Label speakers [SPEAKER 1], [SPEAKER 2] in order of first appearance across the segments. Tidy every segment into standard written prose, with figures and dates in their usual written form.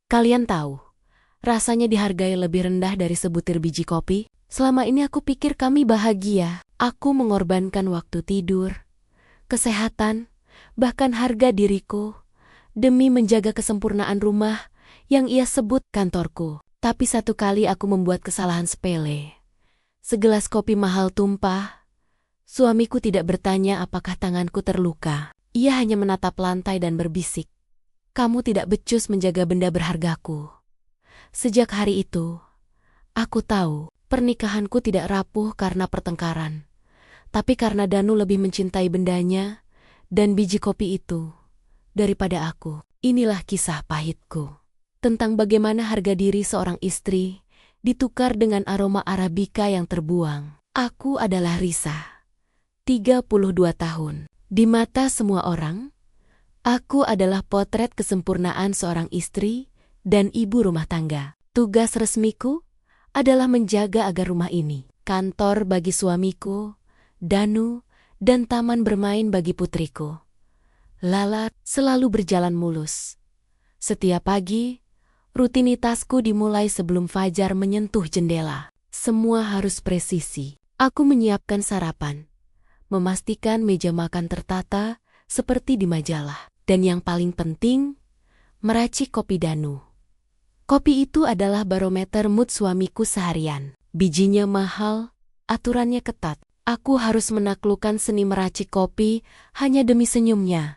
[SPEAKER 1] Kalian tahu, rasanya dihargai lebih rendah dari sebutir biji kopi. Selama ini aku pikir kami bahagia. Aku mengorbankan waktu tidur, kesehatan, bahkan harga diriku demi menjaga kesempurnaan rumah yang ia sebut kantorku. Tapi satu kali aku membuat kesalahan sepele. Segelas kopi mahal tumpah. Suamiku tidak bertanya apakah tanganku terluka. Ia hanya menatap lantai dan berbisik, "Kamu tidak becus menjaga benda berhargaku." Sejak hari itu, aku tahu pernikahanku tidak rapuh karena pertengkaran, tapi karena Danu lebih mencintai bendanya dan biji kopi itu daripada aku. Inilah kisah pahitku tentang bagaimana harga diri seorang istri ditukar dengan aroma Arabica yang terbuang. Aku adalah Risa, 32 tahun. Di mata semua orang, aku adalah potret kesempurnaan seorang istri dan ibu rumah tangga. Tugas resmiku adalah menjaga agar rumah ini, kantor bagi suamiku, Danu, dan taman bermain bagi putriku, Lala, selalu berjalan mulus. Setiap pagi, rutinitasku dimulai sebelum fajar menyentuh jendela. Semua harus presisi. Aku menyiapkan sarapan, memastikan meja makan tertata seperti di majalah. Dan yang paling penting, meracik kopi Danu. Kopi itu adalah barometer mood suamiku seharian. Bijinya mahal, aturannya ketat. Aku harus menaklukkan seni meracik kopi hanya demi senyumnya.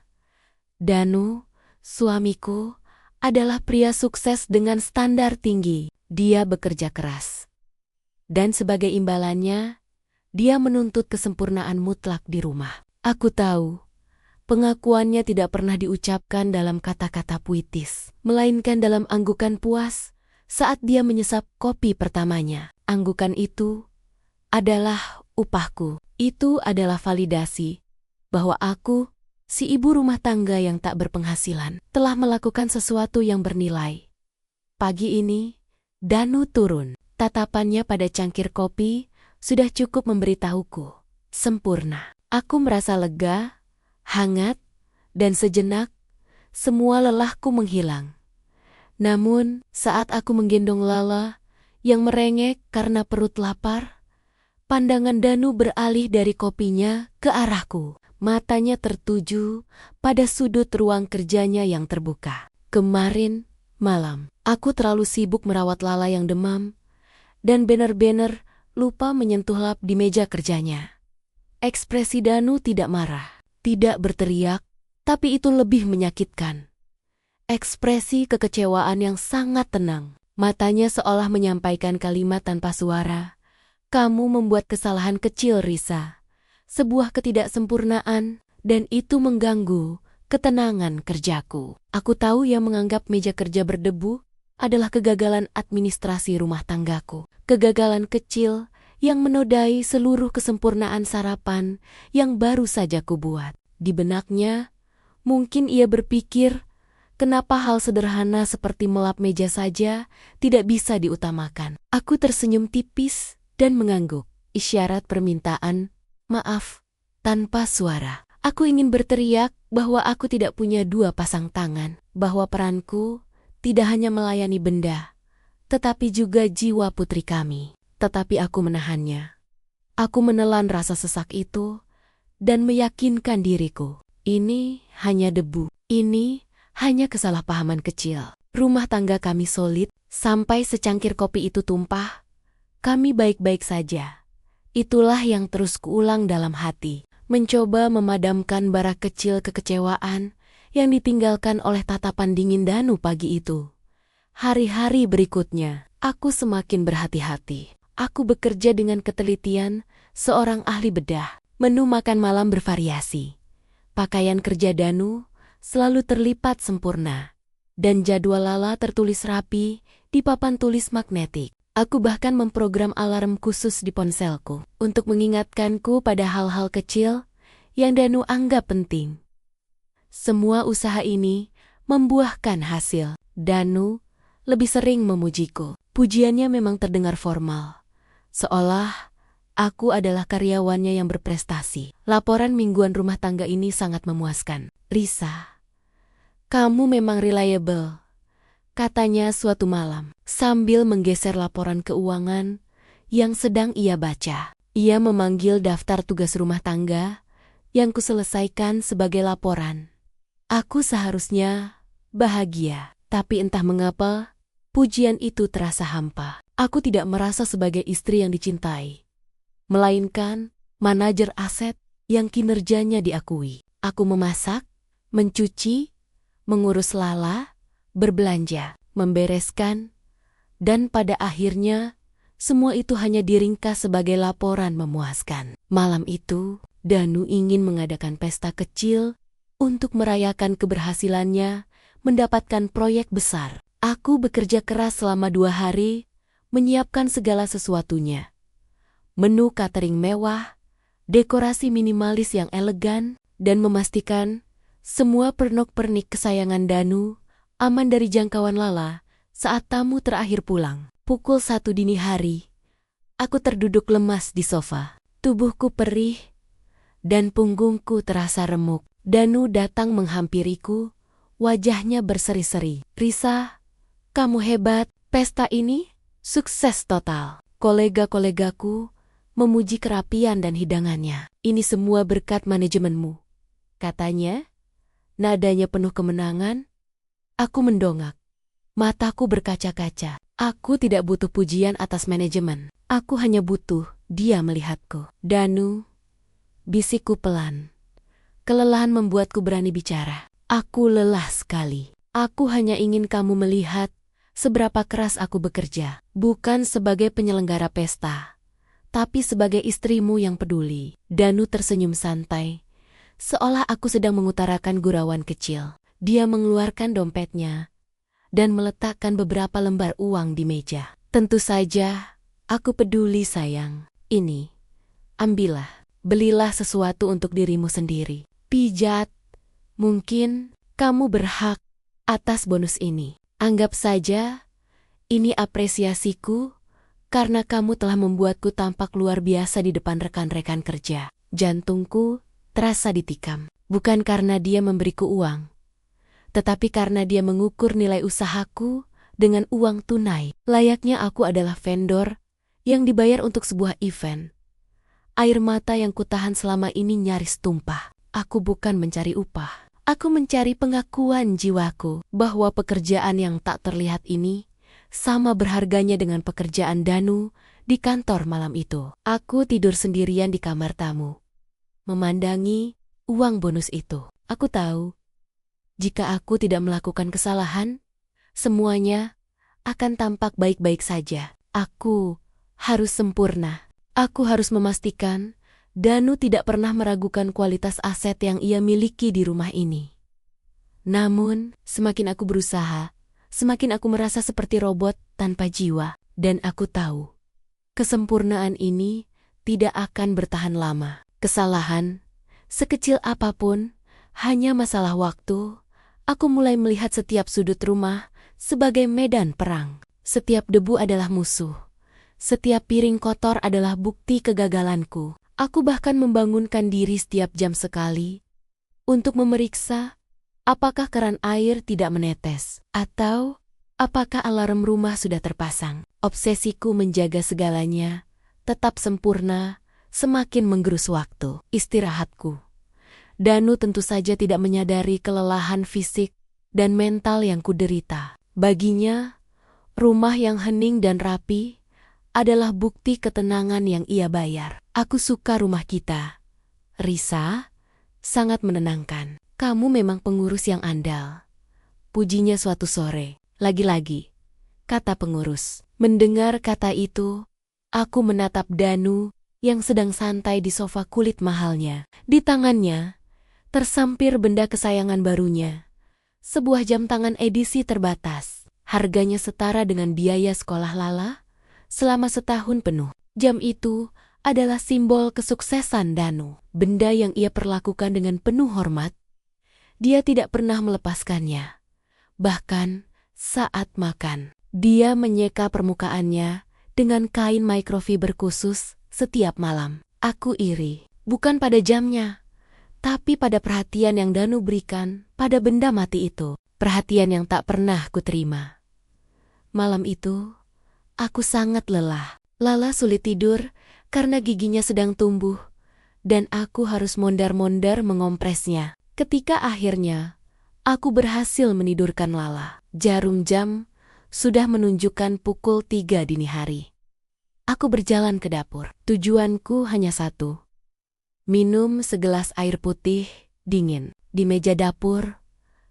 [SPEAKER 1] Danu, suamiku, adalah pria sukses dengan standar tinggi. Dia bekerja keras. Dan sebagai imbalannya, dia menuntut kesempurnaan mutlak di rumah. Aku tahu, pengakuannya tidak pernah diucapkan dalam kata-kata puitis, melainkan dalam anggukan puas saat dia menyesap kopi pertamanya. Anggukan itu adalah upahku. Itu adalah validasi bahwa aku, si ibu rumah tangga yang tak berpenghasilan, telah melakukan sesuatu yang bernilai. Pagi ini, Danu turun. Tatapannya pada cangkir kopi sudah cukup memberitahuku, sempurna. Aku merasa lega, hangat, dan sejenak, semua lelahku menghilang. Namun, saat aku menggendong Lala, yang merengek karena perut lapar, pandangan Danu beralih dari kopinya ke arahku. Matanya tertuju pada sudut ruang kerjanya yang terbuka. Kemarin malam, aku terlalu sibuk merawat Lala yang demam dan benar-benar lupa menyentuh lap di meja kerjanya. Ekspresi Danu tidak marah, tidak berteriak, tapi itu lebih menyakitkan. Ekspresi kekecewaan yang sangat tenang. Matanya seolah menyampaikan kalimat tanpa suara. "Kamu membuat kesalahan kecil, Risa. Sebuah ketidaksempurnaan, dan itu mengganggu ketenangan kerjaku." Aku tahu ia menganggap meja kerja berdebu adalah kegagalan administrasi rumah tanggaku. Kegagalan kecil yang menodai seluruh kesempurnaan sarapan yang baru saja kubuat. Di benaknya, mungkin ia berpikir, kenapa hal sederhana seperti melap meja saja tidak bisa diutamakan. Aku tersenyum tipis dan mengangguk, isyarat permintaan maaf tanpa suara. Aku ingin berteriak bahwa aku tidak punya dua pasang tangan, bahwa peranku tidak hanya melayani benda, tetapi juga jiwa putri kami. Tetapi aku menahannya. Aku menelan rasa sesak itu dan meyakinkan diriku, ini hanya debu, ini hanya kesalahpahaman kecil. Rumah tangga kami solid, sampai secangkir kopi itu tumpah, kami baik-baik saja. Itulah yang terus kuulang dalam hati, mencoba memadamkan bara kecil kekecewaan yang ditinggalkan oleh tatapan dingin Danu pagi itu. Hari-hari berikutnya, aku semakin berhati-hati. Aku bekerja dengan ketelitian seorang ahli bedah. Menu makan malam bervariasi. Pakaian kerja Danu selalu terlipat sempurna. Dan jadwal Lala tertulis rapi di papan tulis magnetik. Aku bahkan memprogram alarm khusus di ponselku untuk mengingatkanku pada hal-hal kecil yang Danu anggap penting. Semua usaha ini membuahkan hasil. Danu lebih sering memujiku. Pujiannya memang terdengar formal, seolah aku adalah karyawannya yang berprestasi. Laporan mingguan rumah tangga ini sangat memuaskan. "Risa, kamu memang reliable. katanya suatu malam, sambil menggeser laporan keuangan yang sedang ia baca. Ia memanggil daftar tugas rumah tangga yang kuselesaikan sebagai laporan. Aku seharusnya bahagia, tapi entah mengapa, pujian itu terasa hampa. Aku tidak merasa sebagai istri yang dicintai, melainkan manajer aset yang kinerjanya diakui. Aku memasak, mencuci, mengurus Lala, berbelanja, membereskan, dan pada akhirnya semua itu hanya diringkas sebagai laporan memuaskan. Malam itu, Danu ingin mengadakan pesta kecil untuk merayakan keberhasilannya mendapatkan proyek besar. Aku bekerja keras selama 2 hari, menyiapkan segala sesuatunya. Menu catering mewah, dekorasi minimalis yang elegan, dan memastikan semua pernak-pernik kesayangan Danu aman dari jangkauan Lala saat tamu terakhir pulang. Pukul 1 dini hari, aku terduduk lemas di sofa. Tubuhku perih dan punggungku terasa remuk. Danu datang menghampiriku, wajahnya berseri-seri. "Risa, kamu hebat. Pesta ini sukses total." Kolega-kolegaku memuji kerapian dan hidangannya. "Ini semua berkat manajemenmu," katanya. Nadanya penuh kemenangan. Aku mendongak. Mataku berkaca-kaca. Aku tidak butuh pujian atas manajemen. Aku hanya butuh dia melihatku. "Danu," bisikku pelan. Kelelahan membuatku berani bicara. "Aku lelah sekali. Aku hanya ingin kamu melihat seberapa keras aku bekerja. Bukan sebagai penyelenggara pesta, tapi sebagai istrimu yang peduli." Danu tersenyum santai, seolah aku sedang mengutarakan gurauan kecil. Dia mengeluarkan dompetnya dan meletakkan beberapa lembar uang di meja. "Tentu saja, aku peduli sayang. Ini, ambillah. Belilah sesuatu untuk dirimu sendiri. Pijat. Mungkin kamu berhak atas bonus ini. Anggap saja ini apresiasiku karena kamu telah membuatku tampak luar biasa di depan rekan-rekan kerja." Jantungku terasa ditikam. Bukan karena dia memberiku uang, tetapi karena dia mengukur nilai usahaku dengan uang tunai. Layaknya aku adalah vendor yang dibayar untuk sebuah event. Air mata yang kutahan selama ini nyaris tumpah. Aku bukan mencari upah. Aku mencari pengakuan jiwaku bahwa pekerjaan yang tak terlihat ini sama berharganya dengan pekerjaan Danu di kantor malam itu. Aku tidur sendirian di kamar tamu, memandangi uang bonus itu. Aku tahu, jika aku tidak melakukan kesalahan, semuanya akan tampak baik-baik saja. Aku harus sempurna. Aku harus memastikan Danu tidak pernah meragukan kualitas aset yang ia miliki di rumah ini. Namun, semakin aku berusaha, semakin aku merasa seperti robot tanpa jiwa. Dan aku tahu, kesempurnaan ini tidak akan bertahan lama. Kesalahan, sekecil apapun, hanya masalah waktu. Aku mulai melihat setiap sudut rumah sebagai medan perang. Setiap debu adalah musuh. Setiap piring kotor adalah bukti kegagalanku. Aku bahkan membangunkan diri setiap jam sekali untuk memeriksa apakah keran air tidak menetes atau apakah alarm rumah sudah terpasang. Obsesiku menjaga segalanya tetap sempurna semakin menggerus waktu. Istirahatku. Danu tentu saja tidak menyadari kelelahan fisik dan mental yang kuderita. Baginya, rumah yang hening dan rapi adalah bukti ketenangan yang ia bayar. "Aku suka rumah kita, Risa, sangat menenangkan. Kamu memang pengurus yang andal," pujinya suatu sore. "Lagi-lagi," kata pengurus. Mendengar kata itu, aku menatap Danu yang sedang santai di sofa kulit mahalnya. Di tangannya tersampir benda kesayangan barunya, sebuah jam tangan edisi terbatas. Harganya setara dengan biaya sekolah Lala selama setahun penuh. Jam itu adalah simbol kesuksesan Danu. Benda yang ia perlakukan dengan penuh hormat. Dia tidak pernah melepaskannya. Bahkan saat makan, dia menyeka permukaannya dengan kain microfiber khusus setiap malam. Aku iri, bukan pada jamnya, tapi pada perhatian yang Danu berikan pada benda mati itu. Perhatian yang tak pernah kuterima. Malam itu, aku sangat lelah. Lala sulit tidur karena giginya sedang tumbuh, dan aku harus mondar-mondar mengompresnya. Ketika akhirnya, aku berhasil menidurkan Lala. Jarum jam sudah menunjukkan pukul 3 dini hari. Aku berjalan ke dapur. Tujuanku hanya satu. Minum segelas air putih, dingin. Di meja dapur,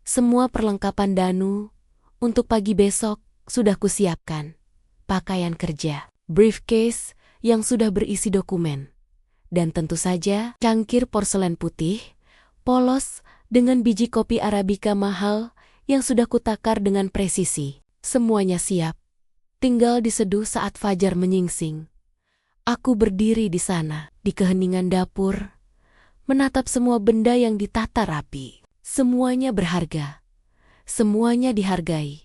[SPEAKER 1] semua perlengkapan Danu untuk pagi besok sudah kusiapkan. Pakaian kerja, briefcase yang sudah berisi dokumen, dan tentu saja cangkir porselen putih, polos dengan biji kopi Arabica mahal yang sudah kutakar dengan presisi. Semuanya siap, tinggal diseduh saat fajar menyingsing. Aku berdiri di sana, di keheningan dapur, menatap semua benda yang ditata rapi. Semuanya berharga, semuanya dihargai,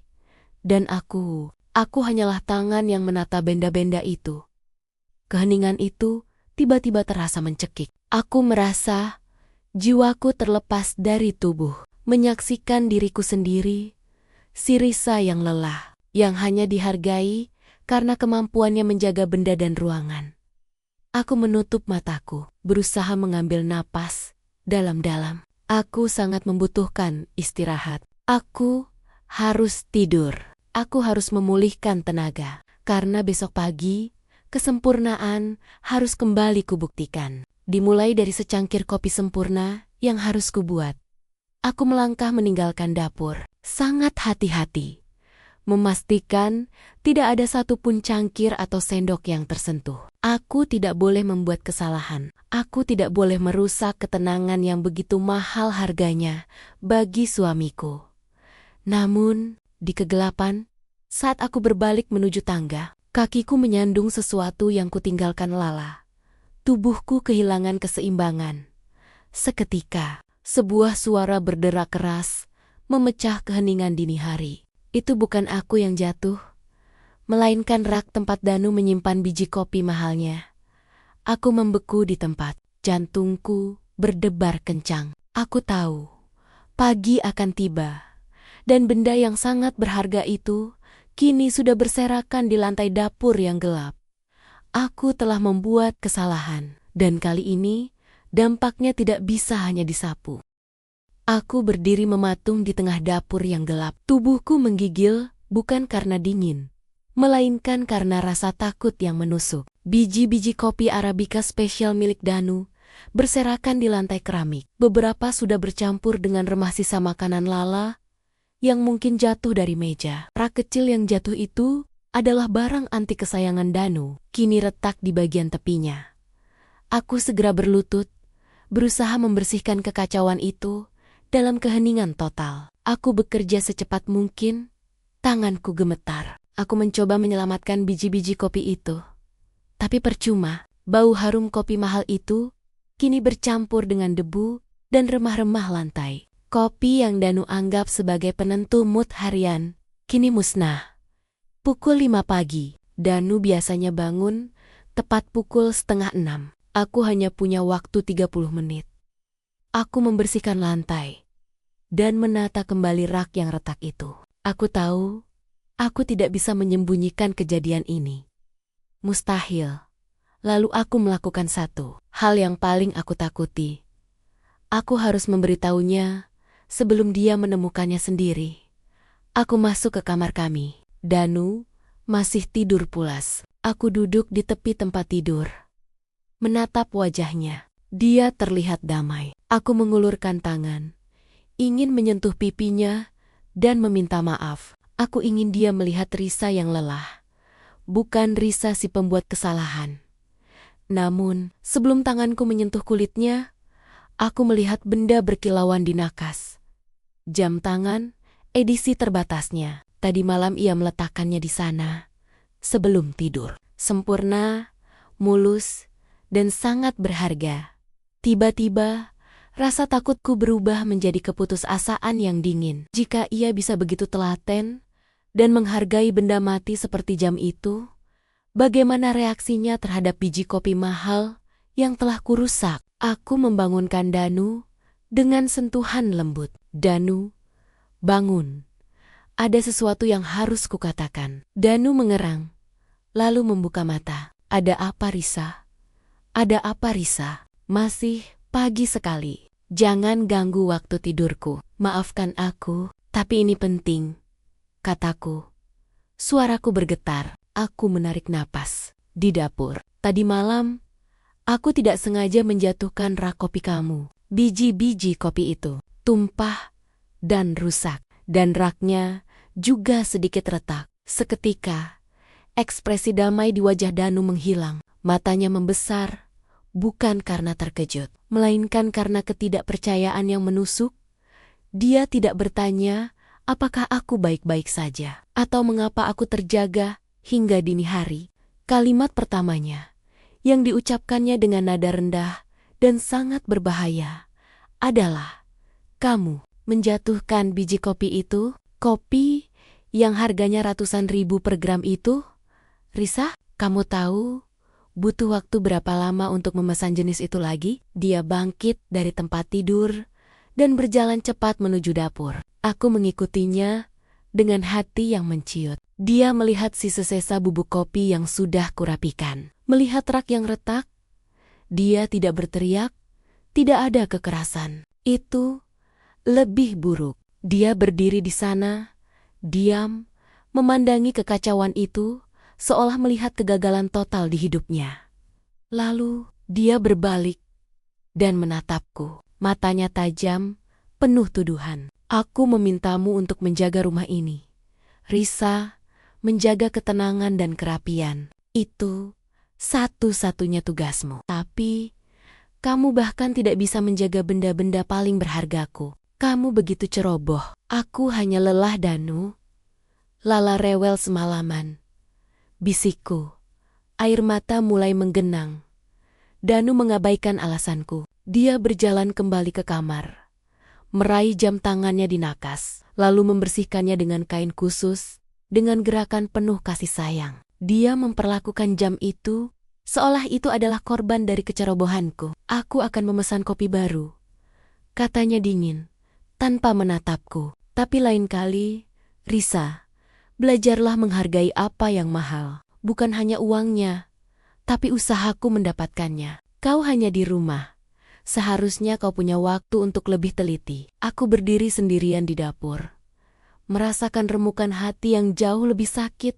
[SPEAKER 1] dan aku hanyalah tangan yang menata benda-benda itu. Keheningan itu tiba-tiba terasa mencekik. Aku merasa jiwaku terlepas dari tubuh, menyaksikan diriku sendiri, si Risa yang lelah, yang hanya dihargai karena kemampuannya menjaga benda dan ruangan. Aku menutup mataku, berusaha mengambil napas dalam-dalam. Aku sangat membutuhkan istirahat. Aku harus tidur. Aku harus memulihkan tenaga, karena besok pagi kesempurnaan harus kembali kubuktikan. Dimulai dari secangkir kopi sempurna yang harus kubuat. Aku melangkah meninggalkan dapur, sangat hati-hati, memastikan tidak ada satupun cangkir atau sendok yang tersentuh. Aku tidak boleh membuat kesalahan. Aku tidak boleh merusak ketenangan yang begitu mahal harganya bagi suamiku. Namun, di kegelapan, saat aku berbalik menuju tangga, kakiku menyandung sesuatu yang kutinggalkan Lala. Tubuhku kehilangan keseimbangan. Seketika, sebuah suara berderak keras memecah keheningan dini hari. Itu bukan aku yang jatuh, melainkan rak tempat Danu menyimpan biji kopi mahalnya. Aku membeku di tempat, jantungku berdebar kencang. Aku tahu, pagi akan tiba, dan benda yang sangat berharga itu kini sudah berserakan di lantai dapur yang gelap. Aku telah membuat kesalahan, dan kali ini dampaknya tidak bisa hanya disapu. Aku berdiri mematung di tengah dapur yang gelap. Tubuhku menggigil bukan karena dingin, melainkan karena rasa takut yang menusuk. Biji-biji kopi Arabica spesial milik Danu berserakan di lantai keramik. Beberapa sudah bercampur dengan remah sisa makanan Lala yang mungkin jatuh dari meja. Rak kecil yang jatuh itu adalah barang antik kesayangan Danu, kini retak di bagian tepinya. Aku segera berlutut, berusaha membersihkan kekacauan itu dalam keheningan total. Aku bekerja secepat mungkin, tanganku gemetar. Aku mencoba menyelamatkan biji-biji kopi itu. Tapi percuma, bau harum kopi mahal itu kini bercampur dengan debu dan remah-remah lantai. Kopi yang Danu anggap sebagai penentu mood harian, kini musnah. Pukul 5 pagi, Danu biasanya bangun tepat pukul 5:30. Aku hanya punya waktu 30 menit. Aku membersihkan lantai dan menata kembali rak yang retak itu. Aku tahu, aku tidak bisa menyembunyikan kejadian ini. Mustahil. Lalu aku melakukan satu hal yang paling aku takuti. Aku harus memberitahunya sebelum dia menemukannya sendiri. Aku masuk ke kamar kami. Danu masih tidur pulas. Aku duduk di tepi tempat tidur, menatap wajahnya. Dia terlihat damai. Aku mengulurkan tangan, ingin menyentuh pipinya dan meminta maaf. Aku ingin dia melihat Risa yang lelah, bukan Risa si pembuat kesalahan. Namun, sebelum tanganku menyentuh kulitnya, aku melihat benda berkilauan di nakas. Jam tangan, edisi terbatasnya. Tadi malam ia meletakkannya di sana, sebelum tidur. Sempurna, mulus, dan sangat berharga. Tiba-tiba, rasa takutku berubah menjadi keputusasaan yang dingin. Jika ia bisa begitu telaten dan menghargai benda mati seperti jam itu, bagaimana reaksinya terhadap biji kopi mahal yang telah kurusak? Aku membangunkan Danu dengan sentuhan lembut. Danu, bangun. Ada sesuatu yang harus kukatakan. Danu mengerang, lalu membuka mata. Ada apa, Risa? Ada apa, Risa? Masih pagi sekali. Jangan ganggu waktu tidurku. Maafkan aku, tapi ini penting, kataku. Suaraku bergetar. Aku menarik napas. Di dapur. Tadi malam, aku tidak sengaja menjatuhkan rak kopi kamu. Biji-biji kopi itu tumpah dan rusak. Dan raknya juga sedikit retak. Seketika, ekspresi damai di wajah Danu menghilang. Matanya membesar, bukan karena terkejut, melainkan karena ketidakpercayaan yang menusuk. Dia tidak bertanya apakah aku baik-baik saja, atau mengapa aku terjaga hingga dini hari. Kalimat pertamanya, yang diucapkannya dengan nada rendah dan sangat berbahaya, adalah, "Kamu menjatuhkan biji kopi itu, kopi yang harganya ratusan ribu per gram itu? Risa, kamu tahu butuh waktu berapa lama untuk memesan jenis itu lagi?" Dia bangkit dari tempat tidur dan berjalan cepat menuju dapur. Aku mengikutinya dengan hati yang menciut. Dia melihat si sesesa bubuk kopi yang sudah kurapikan. Melihat rak yang retak, dia tidak berteriak, tidak ada kekerasan. Itu lebih buruk. Dia berdiri di sana, diam, memandangi kekacauan itu, seolah melihat kegagalan total di hidupnya. Lalu, dia berbalik dan menatapku. Matanya tajam, penuh tuduhan. "Aku memintamu untuk menjaga rumah ini, Risa, menjaga ketenangan dan kerapian. Itu satu-satunya tugasmu. Tapi, kamu bahkan tidak bisa menjaga benda-benda paling berhargaku. Kamu begitu ceroboh." "Aku hanya lelah, Danu. Lala rewel semalaman," bisikku. Air mata mulai menggenang. Danu mengabaikan alasanku. Dia berjalan kembali ke kamar, meraih jam tangannya di nakas, lalu membersihkannya dengan kain khusus, dengan gerakan penuh kasih sayang. Dia memperlakukan jam itu seolah itu adalah korban dari kecerobohanku. "Aku akan memesan kopi baru," katanya dingin, tanpa menatapku. "Tapi lain kali, Risa, belajarlah menghargai apa yang mahal. Bukan hanya uangnya, tapi usahaku mendapatkannya. Kau hanya di rumah. Seharusnya kau punya waktu untuk lebih teliti." Aku berdiri sendirian di dapur, merasakan remukan hati yang jauh lebih sakit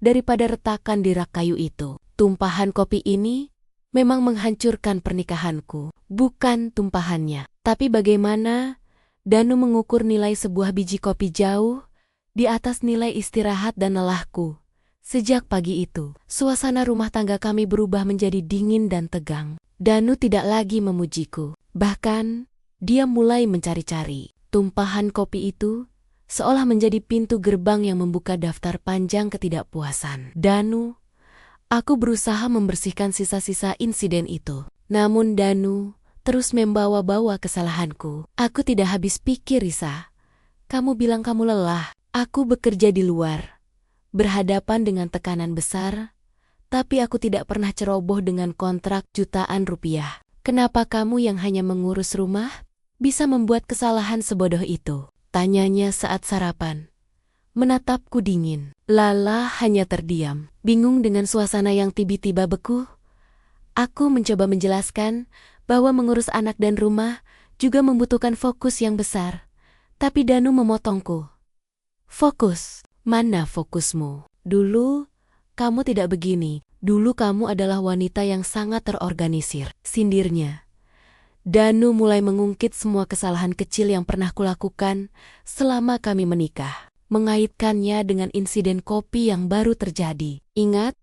[SPEAKER 1] daripada retakan di rak kayu itu. Tumpahan kopi ini memang menghancurkan pernikahanku, bukan tumpahannya. Tapi bagaimana Danu mengukur nilai sebuah biji kopi jauh di atas nilai istirahat dan lelahku. Sejak pagi itu, suasana rumah tangga kami berubah menjadi dingin dan tegang. Danu tidak lagi memujiku. Bahkan, dia mulai mencari-cari. Tumpahan kopi itu seolah menjadi pintu gerbang yang membuka daftar panjang ketidakpuasan. "Danu," aku berusaha membersihkan sisa-sisa insiden itu. Namun Danu terus membawa-bawa kesalahanku. "Aku tidak habis pikir, Risa. Kamu bilang kamu lelah. Aku bekerja di luar, berhadapan dengan tekanan besar, tapi aku tidak pernah ceroboh dengan kontrak jutaan rupiah. Kenapa kamu yang hanya mengurus rumah bisa membuat kesalahan sebodoh itu?" Tanyanya saat sarapan. Menatapku dingin. Lala hanya terdiam, bingung dengan suasana yang tiba-tiba beku. Aku mencoba menjelaskan bahwa mengurus anak dan rumah juga membutuhkan fokus yang besar. Tapi Danu memotongku. "Fokus? Mana fokusmu? Dulu kamu tidak begini. Dulu kamu adalah wanita yang sangat terorganisir," sindirnya. Danu mulai mengungkit semua kesalahan kecil yang pernah kulakukan selama kami menikah, mengaitkannya dengan insiden kopi yang baru terjadi. "Ingat,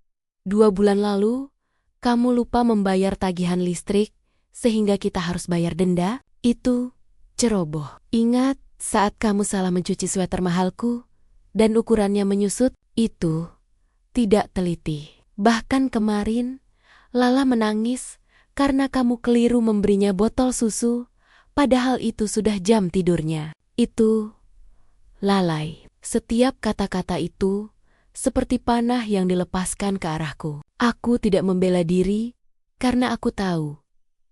[SPEAKER 1] 2 bulan lalu, kamu lupa membayar tagihan listrik sehingga kita harus bayar denda? Itu ceroboh. Ingat saat kamu salah mencuci sweater mahalku dan ukurannya menyusut? Itu tidak teliti. Bahkan kemarin, Lala menangis karena kamu keliru memberinya botol susu, padahal itu sudah jam tidurnya. Itu lalai." Setiap kata-kata itu seperti panah yang dilepaskan ke arahku. Aku tidak membela diri karena aku tahu,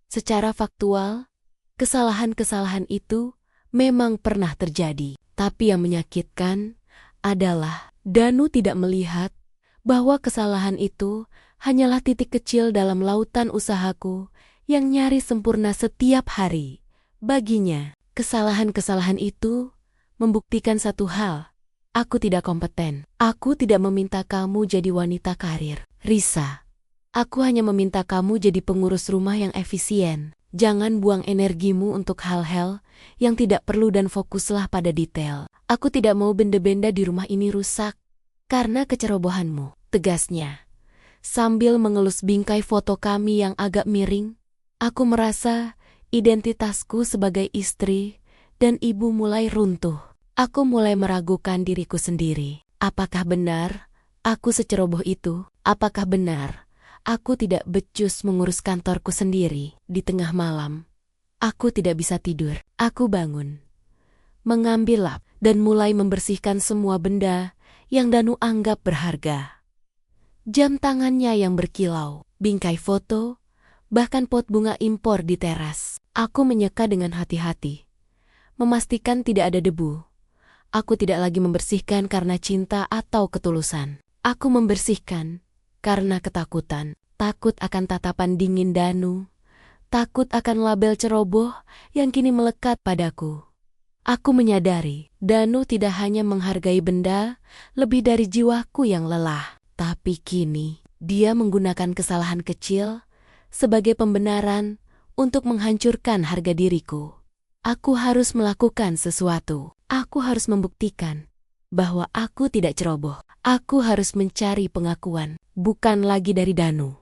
[SPEAKER 1] secara faktual, kesalahan-kesalahan itu memang pernah terjadi. Tapi yang menyakitkan adalah Danu tidak melihat bahwa kesalahan itu hanyalah titik kecil dalam lautan usahaku yang nyaris sempurna setiap hari. Baginya, kesalahan-kesalahan itu membuktikan satu hal. Aku tidak kompeten. Aku tidak meminta kamu jadi wanita karir, Risa. Aku hanya meminta kamu jadi pengurus rumah yang efisien. Jangan buang energimu untuk hal-hal yang tidak perlu dan fokuslah pada detail. Aku tidak mau benda-benda di rumah ini rusak karena kecerobohanmu, tegasnya. Sambil mengelus bingkai foto kami yang agak miring, aku merasa identitasku sebagai istri dan ibu mulai runtuh. Aku mulai meragukan diriku sendiri. Apakah benar aku seceroboh itu? Apakah benar aku tidak becus mengurus kantorku sendiri? Di tengah malam, aku tidak bisa tidur. Aku bangun, mengambil lap, dan mulai membersihkan semua benda yang Danu anggap berharga. Jam tangannya yang berkilau, bingkai foto, bahkan pot bunga impor di teras. Aku menyeka dengan hati-hati, memastikan tidak ada debu. Aku tidak lagi membersihkan karena cinta atau ketulusan. Aku membersihkan karena ketakutan. Takut akan tatapan dingin Danu. Takut akan label ceroboh yang kini melekat padaku. Aku menyadari, Danu tidak hanya menghargai benda lebih dari jiwaku yang lelah. Tapi kini, dia menggunakan kesalahan kecil sebagai pembenaran untuk menghancurkan harga diriku. Aku harus melakukan sesuatu. Aku harus membuktikan bahwa aku tidak ceroboh. Aku harus mencari pengakuan, bukan lagi dari Danu,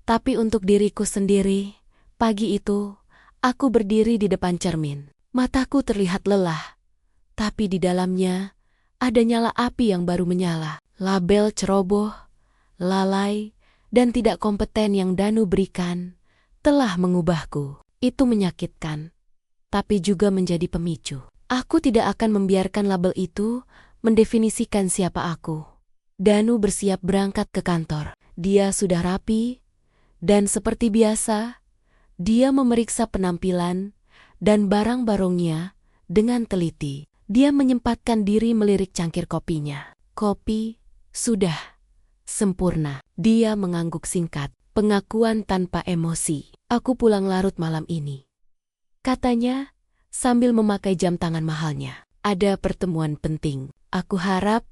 [SPEAKER 1] tapi untuk diriku sendiri. Pagi itu, aku berdiri di depan cermin. Mataku terlihat lelah, tapi di dalamnya ada nyala api yang baru menyala. Label ceroboh, lalai, dan tidak kompeten yang Danu berikan telah mengubahku. Itu menyakitkan, tapi juga menjadi pemicu. Aku tidak akan membiarkan label itu mendefinisikan siapa aku. Danu bersiap berangkat ke kantor. Dia sudah rapi, dan seperti biasa, dia memeriksa penampilan dan barang-barangnya dengan teliti. Dia menyempatkan diri melirik cangkir kopinya. Kopi sudah sempurna. Dia mengangguk singkat, pengakuan tanpa emosi. Aku pulang larut malam ini, katanya sambil memakai jam tangan mahalnya. Ada pertemuan penting. Aku harap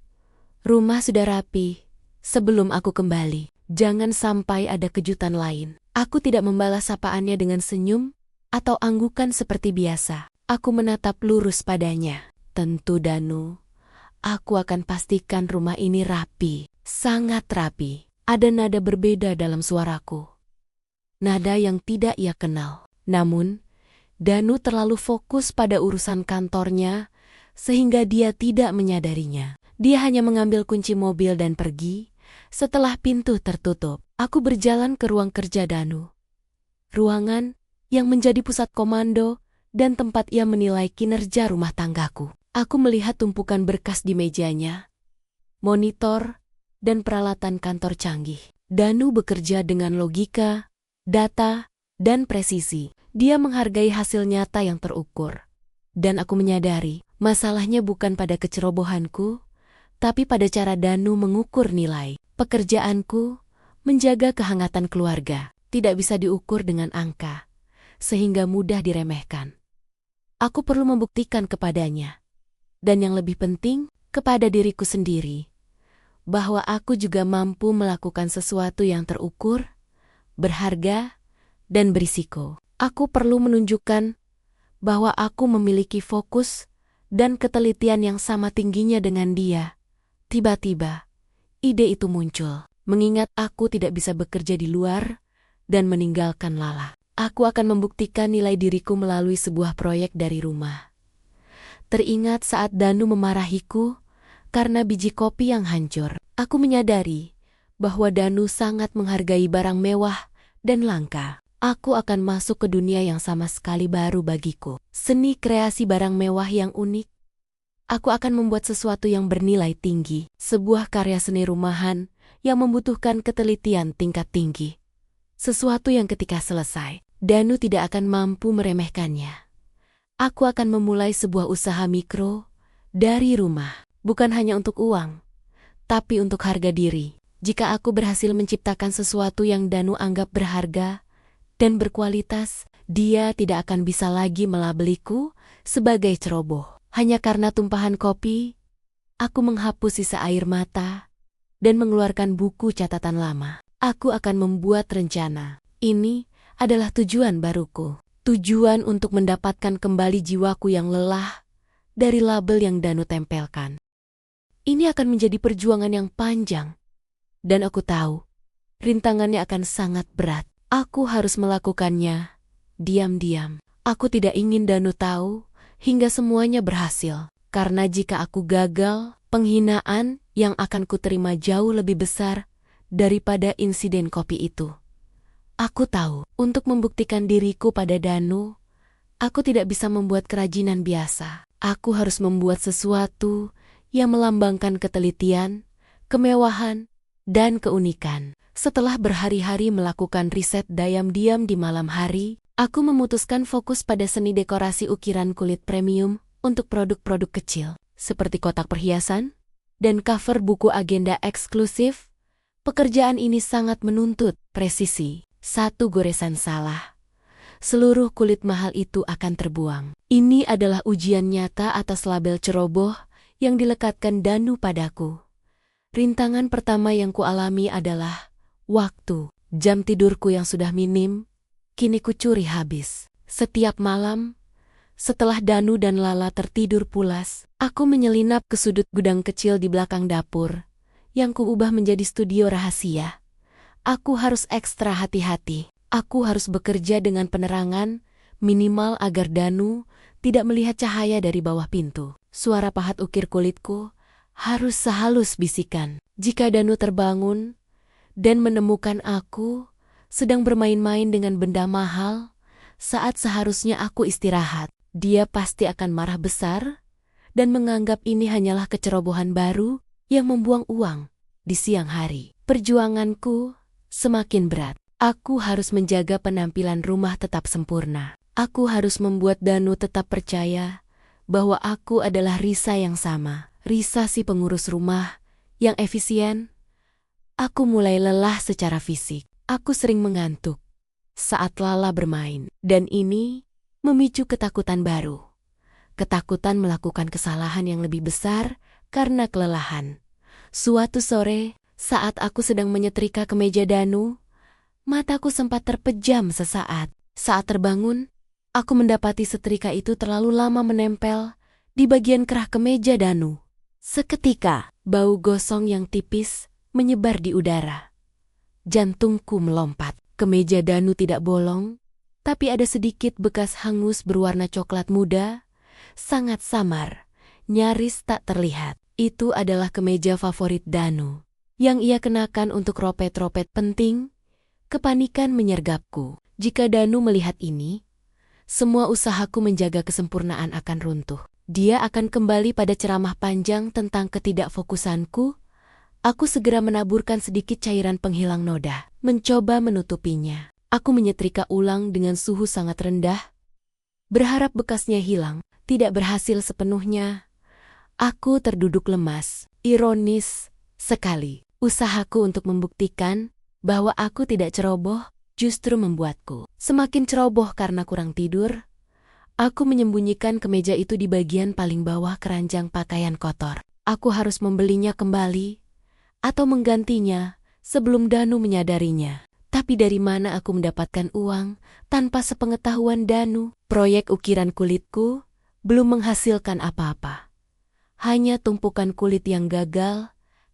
[SPEAKER 1] rumah sudah rapi sebelum aku kembali. Jangan sampai ada kejutan lain. Aku tidak membalas sapaannya dengan senyum atau anggukan seperti biasa. Aku menatap lurus padanya. Tentu Danu, aku akan pastikan rumah ini rapi, sangat rapi. Ada nada berbeda dalam suaraku. Nada yang tidak ia kenal. Namun, Danu terlalu fokus pada urusan kantornya sehingga dia tidak menyadarinya. Dia hanya mengambil kunci mobil dan pergi setelah pintu tertutup. Aku berjalan ke ruang kerja Danu. Ruangan yang menjadi pusat komando dan tempat ia menilai kinerja rumah tanggaku. Aku melihat tumpukan berkas di mejanya, monitor, dan peralatan kantor canggih. Danu bekerja dengan logika, data, dan presisi. Dia menghargai hasil nyata yang terukur. Dan aku menyadari, masalahnya bukan pada kecerobohanku, tapi pada cara Danu mengukur nilai. Pekerjaanku menjaga kehangatan keluarga, tidak bisa diukur dengan angka, sehingga mudah diremehkan. Aku perlu membuktikan kepadanya, dan yang lebih penting, kepada diriku sendiri, bahwa aku juga mampu melakukan sesuatu yang terukur, berharga, dan berisiko. Aku perlu menunjukkan bahwa aku memiliki fokus dan ketelitian yang sama tingginya dengan dia. Tiba-tiba, ide itu muncul. Mengingat aku tidak bisa bekerja di luar dan meninggalkan Lala, aku akan membuktikan nilai diriku melalui sebuah proyek dari rumah. Teringat saat Danu memarahiku karena biji kopi yang hancur. Aku menyadari bahwa Danu sangat menghargai barang mewah dan langka. Aku akan masuk ke dunia yang sama sekali baru bagiku. Seni kreasi barang mewah yang unik. Aku akan membuat sesuatu yang bernilai tinggi. Sebuah karya seni rumahan yang membutuhkan ketelitian tingkat tinggi. Sesuatu yang ketika selesai, Danu tidak akan mampu meremehkannya. Aku akan memulai sebuah usaha mikro dari rumah. bukan hanya untuk uang, tapi untuk harga diri. Jika aku berhasil menciptakan sesuatu yang Danu anggap berharga dan berkualitas, dia tidak akan bisa lagi melabeliku sebagai ceroboh. Hanya karena tumpahan kopi, aku menghapus sisa air mata dan mengeluarkan buku catatan lama. Aku akan membuat rencana. Ini adalah tujuan baruku. Tujuan untuk mendapatkan kembali jiwaku yang lelah dari label yang Danu tempelkan. Ini akan menjadi perjuangan yang panjang. Dan aku tahu, rintangannya akan sangat berat. Aku harus melakukannya diam-diam. Aku tidak ingin Danu tahu hingga semuanya berhasil. Karena jika aku gagal, penghinaan yang akan kuterima jauh lebih besar daripada insiden kopi itu. Aku tahu, untuk membuktikan diriku pada Danu, aku tidak bisa membuat kerajinan biasa. Aku harus membuat sesuatu yang melambangkan ketelitian, kemewahan, dan keunikan. Setelah berhari-hari melakukan riset diam-diam di malam hari, aku memutuskan fokus pada seni dekorasi ukiran kulit premium untuk produk-produk kecil, seperti kotak perhiasan dan cover buku agenda eksklusif. Pekerjaan ini sangat menuntut presisi. Satu goresan salah, seluruh kulit mahal itu akan terbuang. Ini adalah ujian nyata atas label ceroboh yang dilekatkan Danu padaku. Rintangan pertama yang kualami adalah waktu. Jam tidurku yang sudah minim, kini kucuri habis. Setiap malam, setelah Danu dan Lala tertidur pulas, aku menyelinap ke sudut gudang kecil di belakang dapur, yang kuubah menjadi studio rahasia. Aku harus ekstra hati-hati. Aku harus bekerja dengan penerangan minimal agar Danu tidak melihat cahaya dari bawah pintu. Suara pahat ukir kulitku harus sehalus bisikan. Jika Danu terbangun dan menemukan aku sedang bermain-main dengan benda mahal saat seharusnya aku istirahat, dia pasti akan marah besar dan menganggap ini hanyalah kecerobohan baru yang membuang uang di siang hari. Perjuanganku semakin berat. Aku harus menjaga penampilan rumah tetap sempurna. Aku harus membuat Danu tetap percaya bahwa aku adalah Risa yang sama. Risa si pengurus rumah yang efisien. Aku mulai lelah secara fisik. Aku sering mengantuk saat Lala bermain. Dan ini memicu ketakutan baru. Ketakutan melakukan kesalahan yang lebih besar karena kelelahan. Suatu sore, saat aku sedang menyetrika kemeja Danu, mataku sempat terpejam sesaat. Saat terbangun, aku mendapati setrika itu terlalu lama menempel di bagian kerah kemeja Danu. Seketika, bau gosong yang tipis menyebar di udara. Jantungku melompat. Kemeja Danu tidak bolong, tapi ada sedikit bekas hangus berwarna coklat muda, sangat samar, nyaris tak terlihat. Itu adalah kemeja favorit Danu yang ia kenakan untuk ropet-ropet penting. Kepanikan menyergapku. Jika Danu melihat ini, semua usahaku menjaga kesempurnaan akan runtuh. Dia akan kembali pada ceramah panjang tentang ketidakfokusanku. Aku segera menaburkan sedikit cairan penghilang noda, mencoba menutupinya. Aku menyetrika ulang dengan suhu sangat rendah, berharap bekasnya hilang. Tidak berhasil sepenuhnya. Aku terduduk lemas. Ironis sekali. Usahaku untuk membuktikan bahwa aku tidak ceroboh justru membuatku semakin ceroboh karena kurang tidur. Aku menyembunyikan kemeja itu di bagian paling bawah keranjang pakaian kotor. Aku harus membelinya kembali atau menggantinya sebelum Danu menyadarinya. Tapi dari mana aku mendapatkan uang tanpa sepengetahuan Danu? Proyek ukiran kulitku belum menghasilkan apa-apa. Hanya tumpukan kulit yang gagal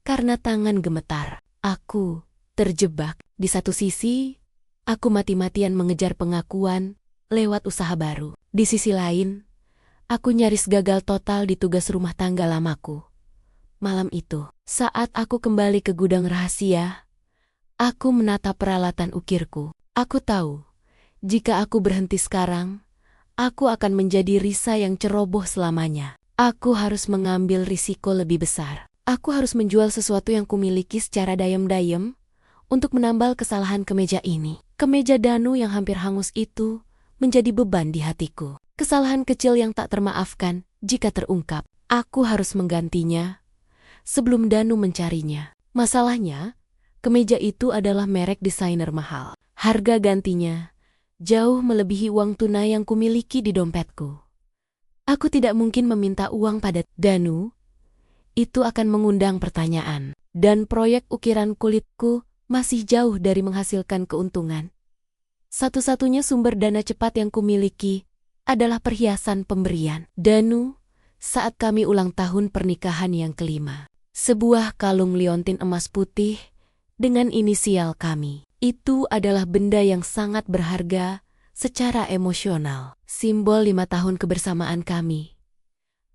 [SPEAKER 1] karena tangan gemetar. Aku terjebak. Di satu sisi, aku mati-matian mengejar pengakuan lewat usaha baru. Di sisi lain, aku nyaris gagal total di tugas rumah tangga lamaku. Malam itu, saat aku kembali ke gudang rahasia, aku menatap peralatan ukirku. Aku tahu, jika aku berhenti sekarang, aku akan menjadi Risa yang ceroboh selamanya. Aku harus mengambil risiko lebih besar. Aku harus menjual sesuatu yang kumiliki secara dayem-dayem untuk menambal kesalahan kemeja ini. Kemeja Danu yang hampir hangus itu menjadi beban di hatiku. Kesalahan kecil yang tak termaafkan jika terungkap. Aku harus menggantinya sebelum Danu mencarinya. Masalahnya, kemeja itu adalah merek desainer mahal. Harga gantinya jauh melebihi uang tunai yang kumiliki di dompetku. Aku tidak mungkin meminta uang pada Danu. Itu akan mengundang pertanyaan. Dan proyek ukiran kulitku masih jauh dari menghasilkan keuntungan. Satu-satunya sumber dana cepat yang kumiliki adalah perhiasan pemberian Danu saat kami ulang tahun pernikahan yang kelima. Sebuah kalung liontin emas putih dengan inisial kami. Itu adalah benda yang sangat berharga secara emosional. Simbol 5 tahun kebersamaan kami.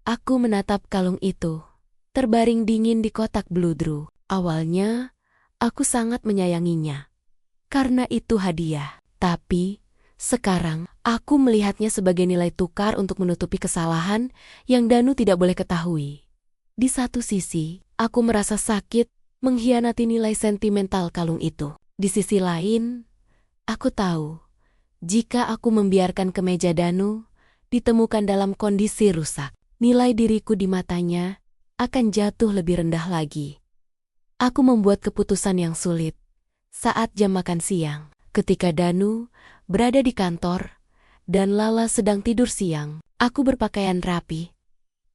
[SPEAKER 1] Aku menatap kalung itu, terbaring dingin di kotak bludru. Awalnya, aku sangat menyayanginya. Karena itu hadiah. Tapi, sekarang, aku melihatnya sebagai nilai tukar untuk menutupi kesalahan yang Danu tidak boleh ketahui. Di satu sisi, aku merasa sakit mengkhianati nilai sentimental kalung itu. Di sisi lain, aku tahu, jika aku membiarkan kemeja Danu ditemukan dalam kondisi rusak, nilai diriku di matanya akan jatuh lebih rendah lagi. Aku membuat keputusan yang sulit saat jam makan siang, ketika Danu berada di kantor dan Lala sedang tidur siang. Aku berpakaian rapi,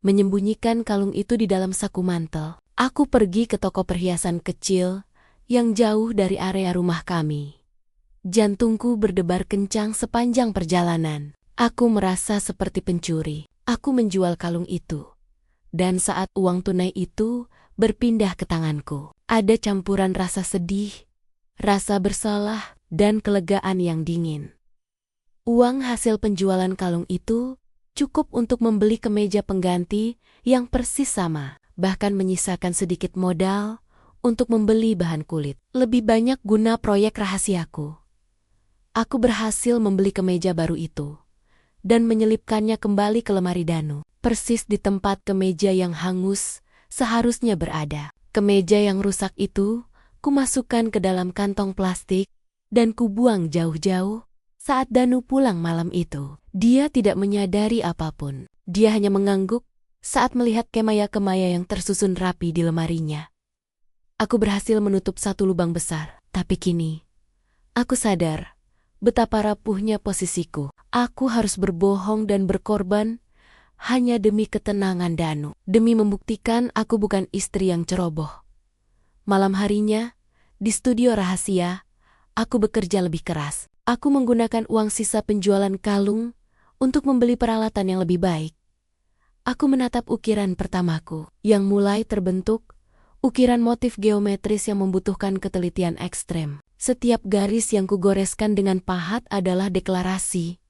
[SPEAKER 1] menyembunyikan kalung itu di dalam saku mantel. Aku pergi ke toko perhiasan kecil yang jauh dari area rumah kami. Jantungku berdebar kencang sepanjang perjalanan. Aku merasa seperti pencuri. Aku menjual kalung itu. Dan saat uang tunai itu berpindah ke tanganku, ada campuran rasa sedih, rasa bersalah, dan kelegaan yang dingin. Uang hasil penjualan kalung itu cukup untuk membeli kemeja pengganti yang persis sama, bahkan menyisakan sedikit modal untuk membeli bahan kulit. Lebih banyak guna proyek rahasiaku. Aku berhasil membeli kemeja baru itu dan menyelipkannya kembali ke lemari Danu, persis di tempat kemeja yang hangus seharusnya berada. Kemeja yang rusak itu kumasukkan ke dalam kantong plastik dan kubuang jauh-jauh saat Danu pulang malam itu. Dia tidak menyadari apapun. Dia hanya mengangguk saat melihat kemaya-kemaya yang tersusun rapi di lemarinya. Aku berhasil menutup satu lubang besar, tapi kini aku sadar betapa rapuhnya posisiku. Aku harus berbohong dan berkorban hanya demi ketenangan Danu, demi membuktikan aku bukan istri yang ceroboh. Malam harinya, di studio rahasia, aku bekerja lebih keras. Aku menggunakan uang sisa penjualan kalung untuk membeli peralatan yang lebih baik. Aku menatap ukiran pertamaku yang mulai terbentuk, ukiran motif geometris yang membutuhkan ketelitian ekstrem. Setiap garis yang kugoreskan dengan pahat adalah deklarasi.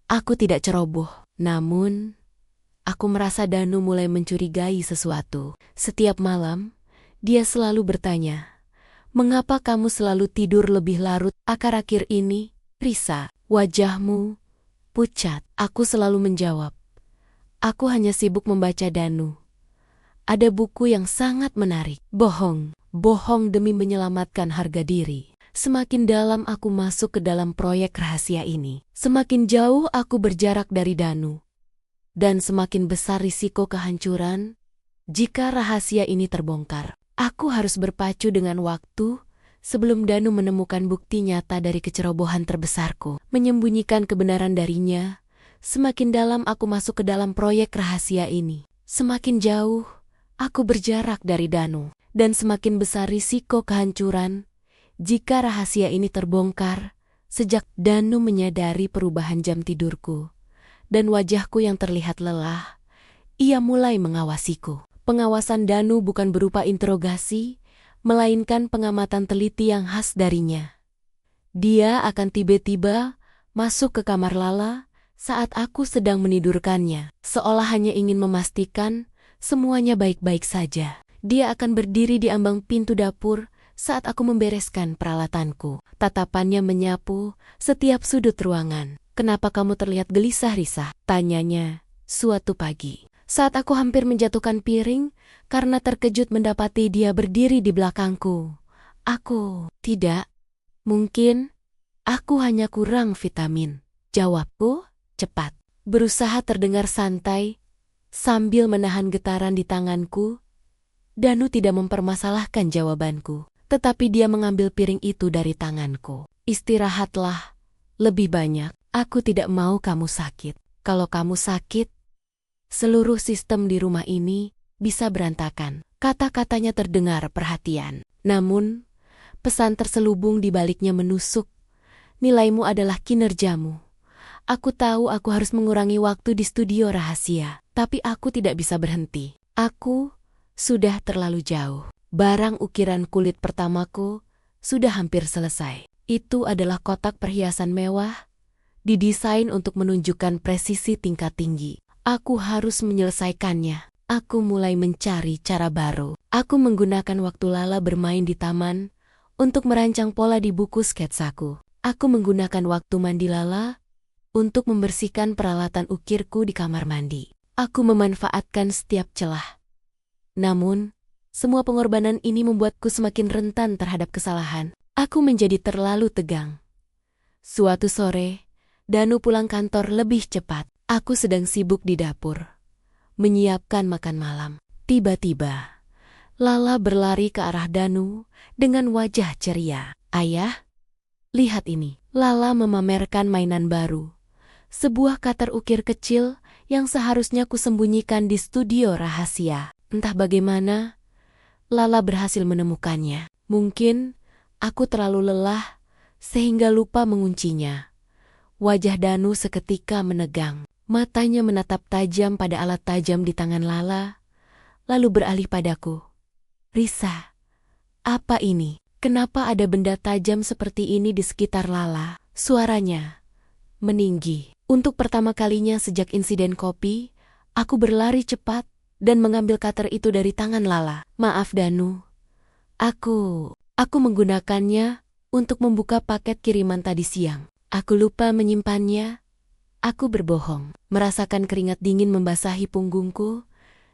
[SPEAKER 1] Aku tidak ceroboh, namun aku merasa Danu mulai mencurigai sesuatu. Setiap malam, dia selalu bertanya, "Mengapa kamu selalu tidur lebih larut akhir-akhir ini, Risa? Wajahmu pucat." Aku selalu menjawab, "Aku hanya sibuk membaca Danu. Ada buku yang sangat menarik." Bohong, bohong demi menyelamatkan harga diri. Semakin dalam aku masuk ke dalam proyek rahasia ini, semakin jauh aku berjarak dari Danu. Dan semakin besar risiko kehancuran jika rahasia ini terbongkar. Aku harus berpacu dengan waktu sebelum Danu menemukan bukti nyata dari kecerobohan terbesarku. Menyembunyikan kebenaran darinya, semakin dalam aku masuk ke dalam proyek rahasia ini, semakin jauh aku berjarak dari Danu. Dan semakin besar risiko kehancuran jika rahasia ini terbongkar. Sejak Danu menyadari perubahan jam tidurku dan wajahku yang terlihat lelah, ia mulai mengawasiku. Pengawasan Danu bukan berupa interogasi, melainkan pengamatan teliti yang khas darinya. Dia akan tiba-tiba masuk ke kamar Lala saat aku sedang menidurkannya, seolah hanya ingin memastikan semuanya baik-baik saja. Dia akan berdiri di ambang pintu dapur saat aku membereskan peralatanku. Tatapannya menyapu setiap sudut ruangan. "Kenapa kamu terlihat gelisah, Risa?" tanyanya suatu pagi, saat aku hampir menjatuhkan piring karena terkejut mendapati dia berdiri di belakangku. Tidak. Mungkin aku hanya kurang vitamin," jawabku cepat. Berusaha terdengar santai, Sambil menahan getaran di tanganku, Danu tidak mempermasalahkan jawabanku. Tetapi dia mengambil piring itu dari tanganku. Istirahatlah, lebih banyak. Aku tidak mau kamu sakit. Kalau kamu sakit, seluruh sistem di rumah ini bisa berantakan. Kata-katanya terdengar perhatian. Namun, pesan terselubung di baliknya menusuk. Nilaimu adalah kinerjamu. Aku tahu aku harus mengurangi waktu di studio rahasia. Tapi aku tidak bisa berhenti. Aku sudah terlalu jauh. Barang ukiran kulit pertamaku sudah hampir selesai. Itu adalah kotak perhiasan mewah, didesain untuk menunjukkan presisi tingkat tinggi. Aku harus menyelesaikannya. Aku mulai mencari cara baru. Aku menggunakan waktu Lala bermain di taman untuk merancang pola di buku sketsaku. Aku menggunakan waktu mandi Lala untuk membersihkan peralatan ukirku di kamar mandi. Aku memanfaatkan setiap celah. Namun, semua pengorbanan ini membuatku semakin rentan terhadap kesalahan. Aku menjadi terlalu tegang. Suatu sore, Danu pulang kantor lebih cepat. Aku sedang sibuk di dapur, menyiapkan makan malam. Tiba-tiba, Lala berlari ke arah Danu dengan wajah ceria. Ayah, lihat ini. Lala memamerkan mainan baru. Sebuah cutter ukir kecil yang seharusnya kusembunyikan di studio rahasia. Entah bagaimana, Lala berhasil menemukannya. Mungkin aku terlalu lelah sehingga lupa menguncinya. Wajah Danu seketika menegang. Matanya menatap tajam pada alat tajam di tangan Lala, lalu beralih padaku. Risa, apa ini? Kenapa ada benda tajam seperti ini di sekitar Lala? Suaranya meninggi. Untuk pertama kalinya sejak insiden kopi, aku berlari cepat dan mengambil cutter itu dari tangan Lala. Maaf Danu, aku menggunakannya untuk membuka paket kiriman tadi siang. Aku lupa menyimpannya. Aku berbohong. Merasakan keringat dingin membasahi punggungku,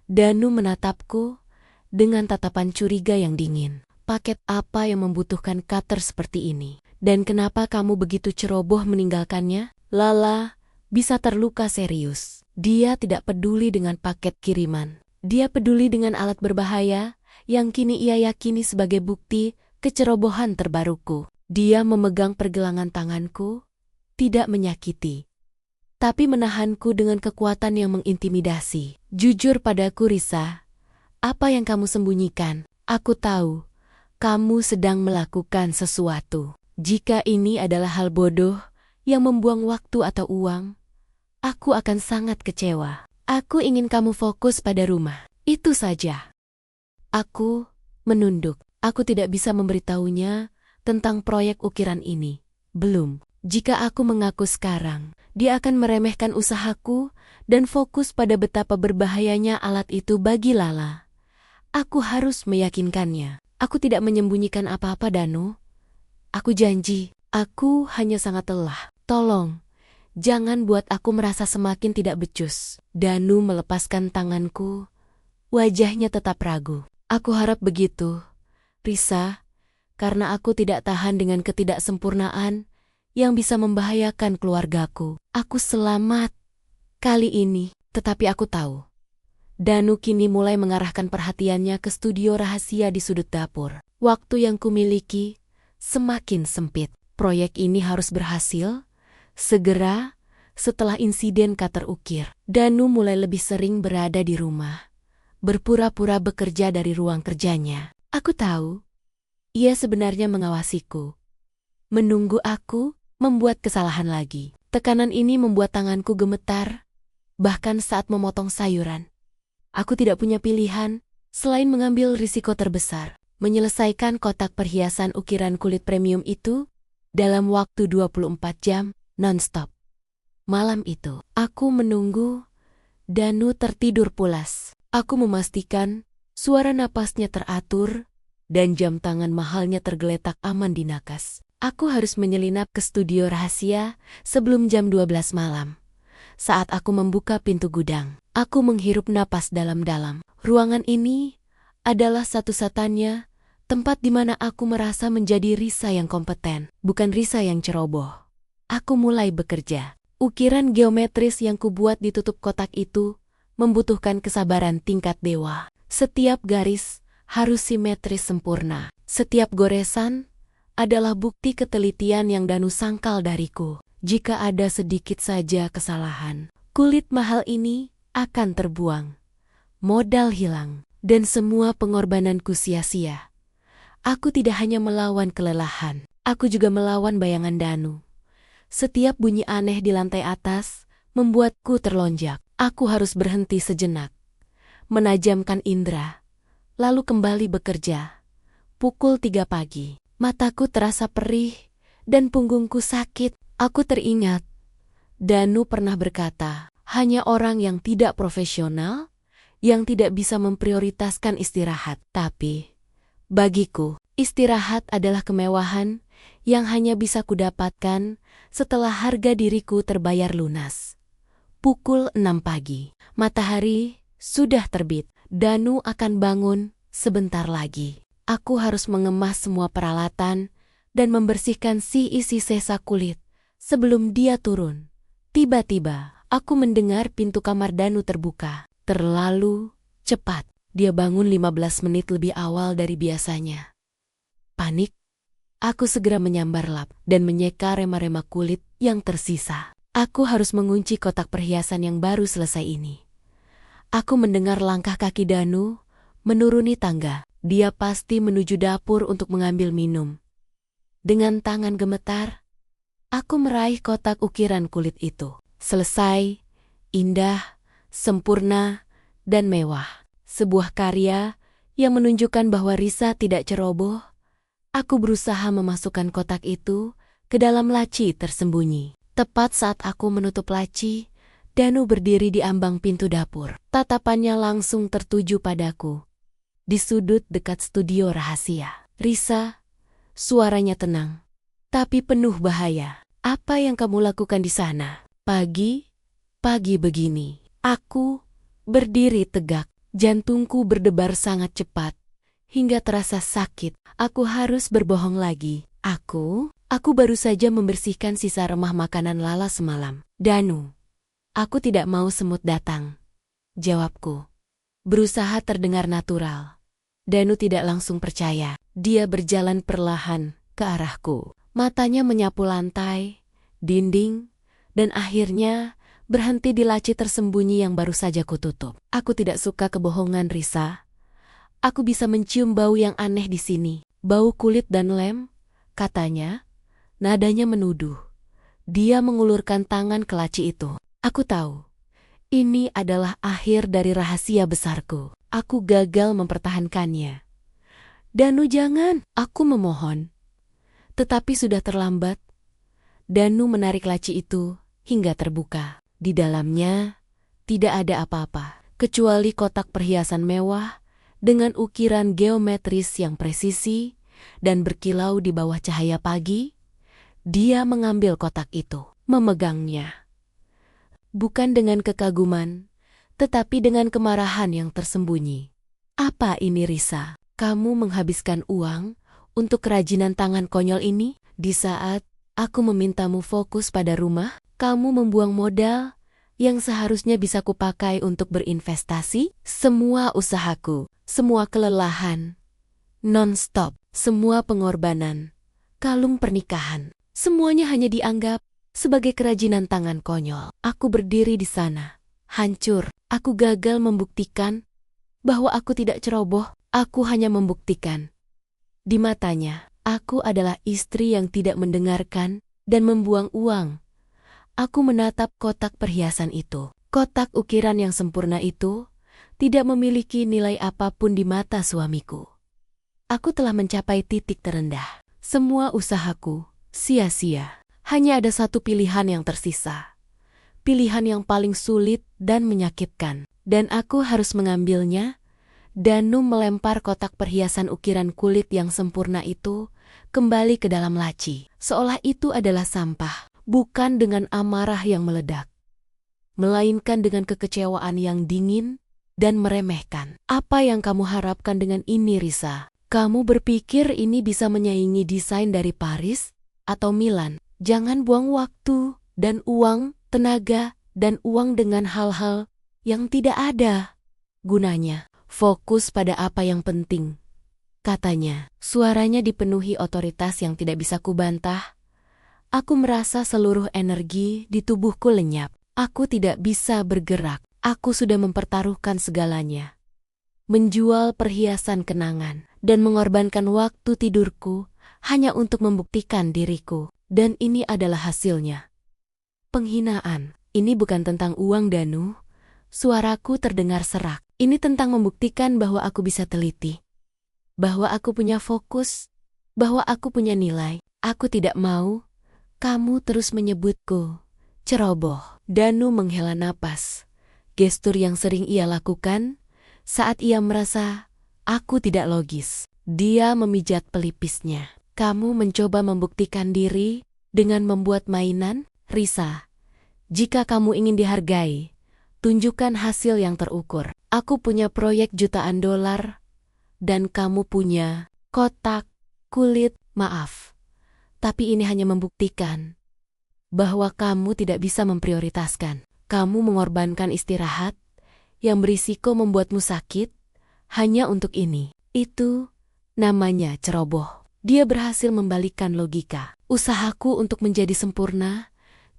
[SPEAKER 1] Danu menatapku dengan tatapan curiga yang dingin. Paket apa yang membutuhkan cutter seperti ini? Dan kenapa kamu begitu ceroboh meninggalkannya? Lala bisa terluka serius. Dia tidak peduli dengan paket kiriman. Dia peduli dengan alat berbahaya yang kini ia yakini sebagai bukti kecerobohan terbaruku. Dia memegang pergelangan tanganku, tidak menyakiti, tapi menahanku dengan kekuatan yang mengintimidasi. Jujur padaku Risa, apa yang kamu sembunyikan? Aku tahu, kamu sedang melakukan sesuatu. Jika ini adalah hal bodoh yang membuang waktu atau uang, aku akan sangat kecewa. Aku ingin kamu fokus pada rumah. Itu saja. Aku menunduk. Aku tidak bisa memberitahunya tentang proyek ukiran ini. Belum. Jika aku mengaku sekarang, dia akan meremehkan usahaku dan fokus pada betapa berbahayanya alat itu bagi Lala. Aku harus meyakinkannya. Aku tidak menyembunyikan apa-apa, Danu. Aku janji, aku hanya sangat lelah. Tolong, jangan buat aku merasa semakin tidak becus. Danu melepaskan tanganku. Wajahnya tetap ragu. Aku harap begitu, Risa, karena aku tidak tahan dengan ketidaksempurnaan yang bisa membahayakan keluargaku. Aku selamat kali ini, tetapi aku tahu. Danu kini mulai mengarahkan perhatiannya ke studio rahasia di sudut dapur. Waktu yang kumiliki semakin sempit. Proyek ini harus berhasil segera setelah insiden cutter ukir. Danu mulai lebih sering berada di rumah, berpura-pura bekerja dari ruang kerjanya. Aku tahu, ia sebenarnya mengawasiku. Menunggu aku membuat kesalahan lagi. Tekanan ini membuat tanganku gemetar, bahkan saat memotong sayuran. Aku tidak punya pilihan selain mengambil risiko terbesar, menyelesaikan kotak perhiasan ukiran kulit premium itu dalam waktu 24 jam non-stop. Malam itu, aku menunggu Danu tertidur pulas. Aku memastikan suara napasnya teratur dan jam tangan mahalnya tergeletak aman di nakas. Aku harus menyelinap ke studio rahasia sebelum jam 12 malam. Saat aku membuka pintu gudang, aku menghirup napas dalam-dalam. Ruangan ini adalah satu-satunya tempat di mana aku merasa menjadi Risa yang kompeten, bukan Risa yang ceroboh. Aku mulai bekerja. Ukiran geometris yang kubuat di tutup kotak itu membutuhkan kesabaran tingkat dewa. Setiap garis harus simetris sempurna. Setiap goresan adalah bukti ketelitian yang Danu sangkal dariku. Jika ada sedikit saja kesalahan, kulit mahal ini akan terbuang. Modal hilang, dan semua pengorbananku sia-sia. Aku tidak hanya melawan kelelahan, aku juga melawan bayangan Danu. Setiap bunyi aneh di lantai atas membuatku terlonjak. Aku harus berhenti sejenak, menajamkan indera, lalu kembali bekerja. Pukul 3 pagi, mataku terasa perih dan punggungku sakit. Aku teringat, Danu pernah berkata, hanya orang yang tidak profesional, yang tidak bisa memprioritaskan istirahat. Tapi, bagiku, istirahat adalah kemewahan yang hanya bisa kudapatkan setelah harga diriku terbayar lunas. Pukul 6 pagi, matahari sudah terbit. Danu akan bangun sebentar lagi. Aku harus mengemas semua peralatan dan membersihkan sisa kulit sebelum dia turun. Tiba-tiba, aku mendengar pintu kamar Danu terbuka. Terlalu cepat. Dia bangun 15 menit lebih awal dari biasanya. Panik, aku segera menyambar lap dan menyeka rema-rema kulit yang tersisa. Aku harus mengunci kotak perhiasan yang baru selesai ini. Aku mendengar langkah kaki Danu menuruni tangga. Dia pasti menuju dapur untuk mengambil minum. Dengan tangan gemetar, aku meraih kotak ukiran kulit itu. Selesai, indah, sempurna, dan mewah. Sebuah karya yang menunjukkan bahwa Risa tidak ceroboh. Aku berusaha memasukkan kotak itu ke dalam laci tersembunyi. Tepat saat aku menutup laci, Danu berdiri di ambang pintu dapur. Tatapannya langsung tertuju padaku. Di sudut dekat studio rahasia. Risa, suaranya tenang, tapi penuh bahaya. Apa yang kamu lakukan di sana? Pagi begini. Aku berdiri tegak. Jantungku berdebar sangat cepat, hingga terasa sakit. Aku harus berbohong lagi. Aku baru saja membersihkan sisa remah makanan Lala semalam. Danu, aku tidak mau semut datang, jawabku. Berusaha terdengar natural. Danu tidak langsung percaya. Dia berjalan perlahan ke arahku. Matanya menyapu lantai, dinding, dan akhirnya berhenti di laci tersembunyi yang baru saja kututup. Aku tidak suka kebohongan, Risa. Aku bisa mencium bau yang aneh di sini. Bau kulit dan lem, katanya. Nadanya menuduh. Dia mengulurkan tangan ke laci itu. Aku tahu. Ini adalah akhir dari rahasia besarku. Aku gagal mempertahankannya. Danu, jangan, aku memohon. Tetapi sudah terlambat. Danu menarik laci itu hingga terbuka. Di dalamnya tidak ada apa-apa, kecuali kotak perhiasan mewah dengan ukiran geometris yang presisi dan berkilau di bawah cahaya pagi. Dia mengambil kotak itu, memegangnya. Bukan dengan kekaguman, tetapi dengan kemarahan yang tersembunyi. Apa ini, Risa? Kamu menghabiskan uang untuk kerajinan tangan konyol ini? Di saat aku memintamu fokus pada rumah, kamu membuang modal yang seharusnya bisa kupakai untuk berinvestasi. Semua usahaku, semua kelelahan, non-stop, semua pengorbanan, kalung pernikahan, semuanya hanya dianggap sebagai kerajinan tangan konyol. Aku berdiri di sana, hancur. Aku gagal membuktikan bahwa aku tidak ceroboh. Aku hanya membuktikan. Di matanya, aku adalah istri yang tidak mendengarkan dan membuang uang. Aku menatap kotak perhiasan itu. Kotak ukiran yang sempurna itu tidak memiliki nilai apapun di mata suamiku. Aku telah mencapai titik terendah. Semua usahaku sia-sia. Hanya ada satu pilihan yang tersisa. Pilihan yang paling sulit dan menyakitkan. Dan aku harus mengambilnya. Danu melempar kotak perhiasan ukiran kulit yang sempurna itu kembali ke dalam laci. Seolah itu adalah sampah. Bukan dengan amarah yang meledak, melainkan dengan kekecewaan yang dingin dan meremehkan. Apa yang kamu harapkan dengan ini, Risa? Kamu berpikir ini bisa menyaingi desain dari Paris atau Milan? Jangan buang waktu dan uang, tenaga dan uang dengan hal-hal yang tidak ada gunanya. Fokus pada apa yang penting, katanya. Suaranya dipenuhi otoritas yang tidak bisa kubantah. Aku merasa seluruh energi di tubuhku lenyap. Aku tidak bisa bergerak. Aku sudah mempertaruhkan segalanya. Menjual perhiasan kenangan dan mengorbankan waktu tidurku hanya untuk membuktikan diriku. Dan ini adalah hasilnya. Penghinaan. Ini bukan tentang uang, Danu. Suaraku terdengar serak. Ini tentang membuktikan bahwa aku bisa teliti. Bahwa aku punya fokus. Bahwa aku punya nilai. Aku tidak mau kamu terus menyebutku ceroboh. Danu menghela napas. Gestur yang sering ia lakukan saat ia merasa aku tidak logis. Dia memijat pelipisnya. Kamu mencoba membuktikan diri dengan membuat mainan, Risa. Jika kamu ingin dihargai, tunjukkan hasil yang terukur. Aku punya proyek jutaan dolar, dan kamu punya kotak kulit. Maaf, tapi ini hanya membuktikan bahwa kamu tidak bisa memprioritaskan. Kamu mengorbankan istirahat yang berisiko membuatmu sakit hanya untuk ini. Itu namanya ceroboh. Dia berhasil membalikkan logika. Usahaku untuk menjadi sempurna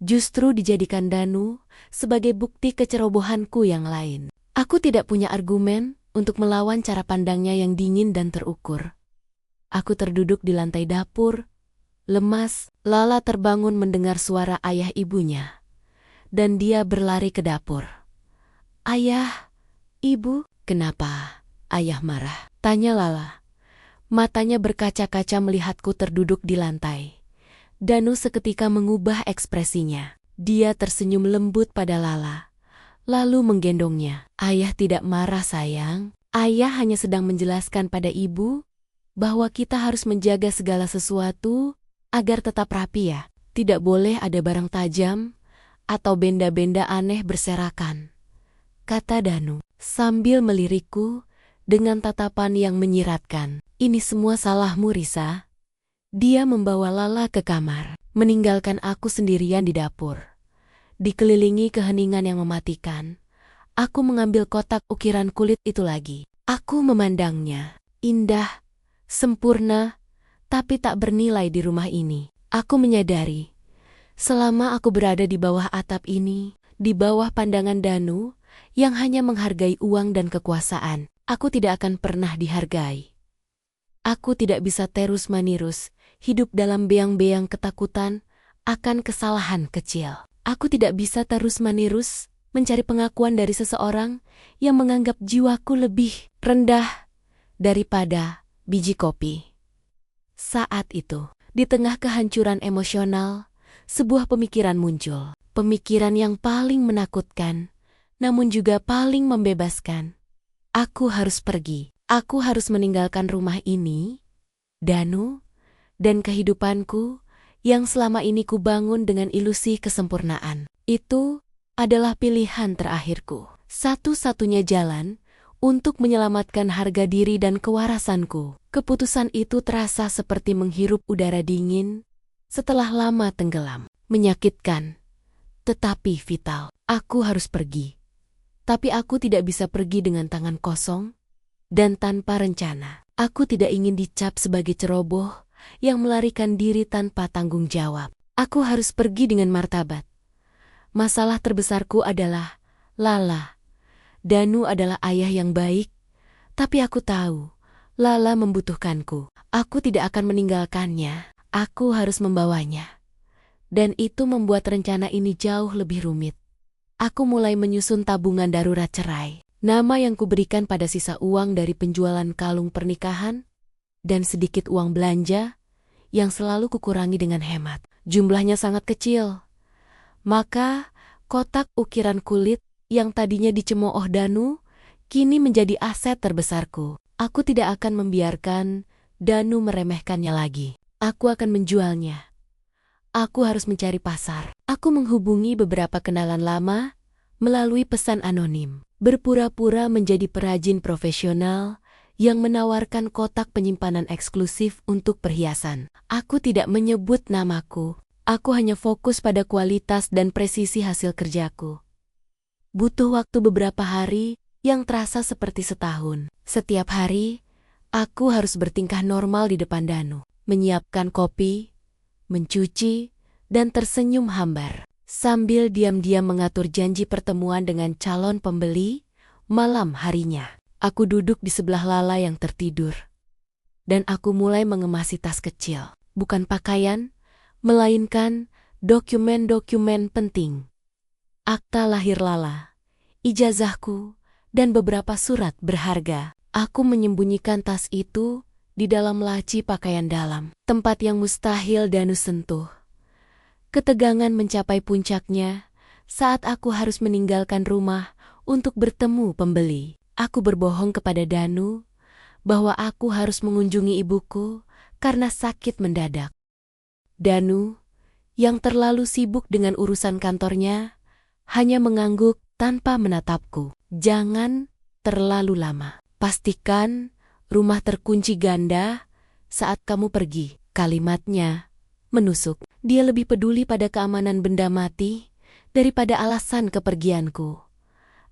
[SPEAKER 1] justru dijadikan Danu sebagai bukti kecerobohanku yang lain. Aku tidak punya argumen untuk melawan cara pandangnya yang dingin dan terukur. Aku terduduk di lantai dapur, lemas. Lala terbangun mendengar suara ayah ibunya, dan dia berlari ke dapur. Ayah, ibu, kenapa? Ayah marah, tanya Lala. Matanya berkaca-kaca melihatku terduduk di lantai. Danu seketika mengubah ekspresinya. Dia tersenyum lembut pada Lala, lalu menggendongnya. Ayah tidak marah, sayang. Ayah hanya sedang menjelaskan pada ibu bahwa kita harus menjaga segala sesuatu agar tetap rapi ya. Tidak boleh ada barang tajam atau benda-benda aneh berserakan, kata Danu sambil melirikku dengan tatapan yang menyiratkan. Ini semua salahmu, Risa. Dia membawa Lala ke kamar, meninggalkan aku sendirian di dapur. Dikelilingi keheningan yang mematikan, aku mengambil kotak ukiran kulit itu lagi. Aku memandangnya, indah, sempurna, tapi tak bernilai di rumah ini. Aku menyadari, selama aku berada di bawah atap ini, di bawah pandangan Danu yang hanya menghargai uang dan kekuasaan, aku tidak akan pernah dihargai. Aku tidak bisa terus-menerus hidup dalam beang-beang ketakutan akan kesalahan kecil. Aku tidak bisa terus-menerus mencari pengakuan dari seseorang yang menganggap jiwaku lebih rendah daripada biji kopi. Saat itu, di tengah kehancuran emosional, sebuah pemikiran muncul. Pemikiran yang paling menakutkan, namun juga paling membebaskan. Aku harus pergi. Aku harus meninggalkan rumah ini, Danu, dan kehidupanku yang selama ini kubangun dengan ilusi kesempurnaan. Itu adalah pilihan terakhirku. Satu-satunya jalan untuk menyelamatkan harga diri dan kewarasanku. Keputusan itu terasa seperti menghirup udara dingin setelah lama tenggelam. Menyakitkan, tetapi vital. Aku harus pergi. Tapi aku tidak bisa pergi dengan tangan kosong dan tanpa rencana. Aku tidak ingin dicap sebagai ceroboh yang melarikan diri tanpa tanggung jawab. Aku harus pergi dengan martabat. Masalah terbesarku adalah Lala. Danu adalah ayah yang baik, tapi aku tahu Lala membutuhkanku. Aku tidak akan meninggalkannya. Aku harus membawanya. Dan itu membuat rencana ini jauh lebih rumit. Aku mulai menyusun tabungan darurat cerai. Nama yang kuberikan pada sisa uang dari penjualan kalung pernikahan dan sedikit uang belanja yang selalu kukurangi dengan hemat. Jumlahnya sangat kecil. Maka kotak ukiran kulit yang tadinya dicemooh Danu kini menjadi aset terbesarku. Aku tidak akan membiarkan Danu meremehkannya lagi. Aku akan menjualnya. Aku harus mencari pasar. Aku menghubungi beberapa kenalan lama melalui pesan anonim. Berpura-pura menjadi perajin profesional yang menawarkan kotak penyimpanan eksklusif untuk perhiasan. Aku tidak menyebut namaku. Aku hanya fokus pada kualitas dan presisi hasil kerjaku. Butuh waktu beberapa hari yang terasa seperti setahun. Setiap hari, aku harus bertingkah normal di depan Danu, menyiapkan kopi, mencuci, dan tersenyum hambar. Sambil diam-diam mengatur janji pertemuan dengan calon pembeli, malam harinya. Aku duduk di sebelah Lala yang tertidur. Dan aku mulai mengemasi tas kecil. Bukan pakaian, melainkan dokumen-dokumen penting. Akta lahir Lala, ijazahku, dan beberapa surat berharga. Aku menyembunyikan tas itu di dalam laci pakaian dalam, tempat yang mustahil Danu sentuh. Ketegangan mencapai puncaknya saat aku harus meninggalkan rumah untuk bertemu pembeli. Aku berbohong kepada Danu bahwa aku harus mengunjungi ibuku karena sakit mendadak. Danu, yang terlalu sibuk dengan urusan kantornya, hanya mengangguk tanpa menatapku. Jangan terlalu lama. Pastikan rumah terkunci ganda saat kamu pergi. Kalimatnya menusuk. Dia lebih peduli pada keamanan benda mati daripada alasan kepergianku.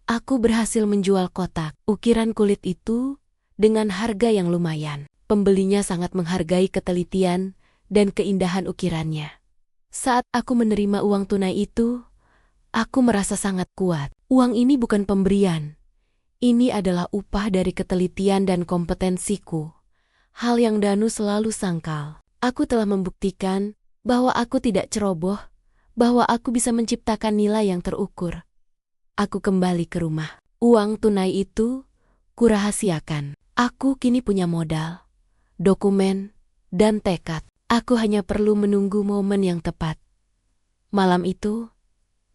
[SPEAKER 1] Aku berhasil menjual kotak ukiran kulit itu dengan harga yang lumayan. Pembelinya sangat menghargai ketelitian dan keindahan ukirannya. Saat aku menerima uang tunai itu, aku merasa sangat kuat. Uang ini bukan pemberian. Ini adalah upah dari ketelitian dan kompetensiku. Hal yang Danu selalu sangkal. Aku telah membuktikan bahwa aku tidak ceroboh, bahwa aku bisa menciptakan nilai yang terukur. Aku kembali ke rumah. Uang tunai itu kurahasiakan. Aku kini punya modal, dokumen, dan tekad. Aku hanya perlu menunggu momen yang tepat. Malam itu,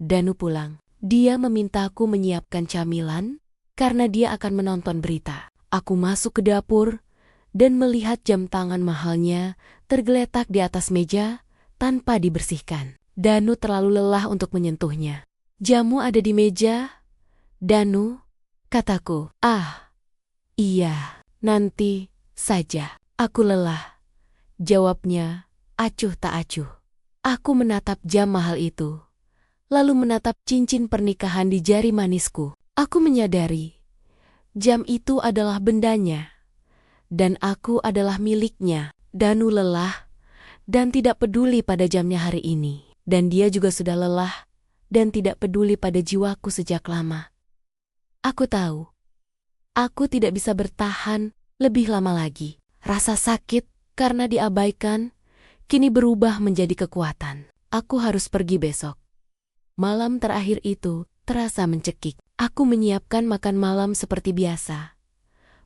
[SPEAKER 1] Danu pulang. Dia memintaku menyiapkan camilan karena dia akan menonton berita. Aku masuk ke dapur dan melihat jam tangan mahalnya tergeletak di atas meja tanpa dibersihkan. Danu terlalu lelah untuk menyentuhnya. Jamu ada di meja, Danu, kataku. Ah, iya, nanti saja. Aku lelah. Jawabnya, acuh tak acuh. Aku menatap jam mahal itu, lalu menatap cincin pernikahan di jari manisku. Aku menyadari, jam itu adalah bendanya, dan aku adalah miliknya. Danu lelah dan tidak peduli pada jamnya hari ini. Dan dia juga sudah lelah dan tidak peduli pada jiwaku sejak lama. Aku tahu, aku tidak bisa bertahan lebih lama lagi. Rasa sakit karena diabaikan kini berubah menjadi kekuatan. Aku harus pergi besok. Malam terakhir itu terasa mencekik. Aku menyiapkan makan malam seperti biasa,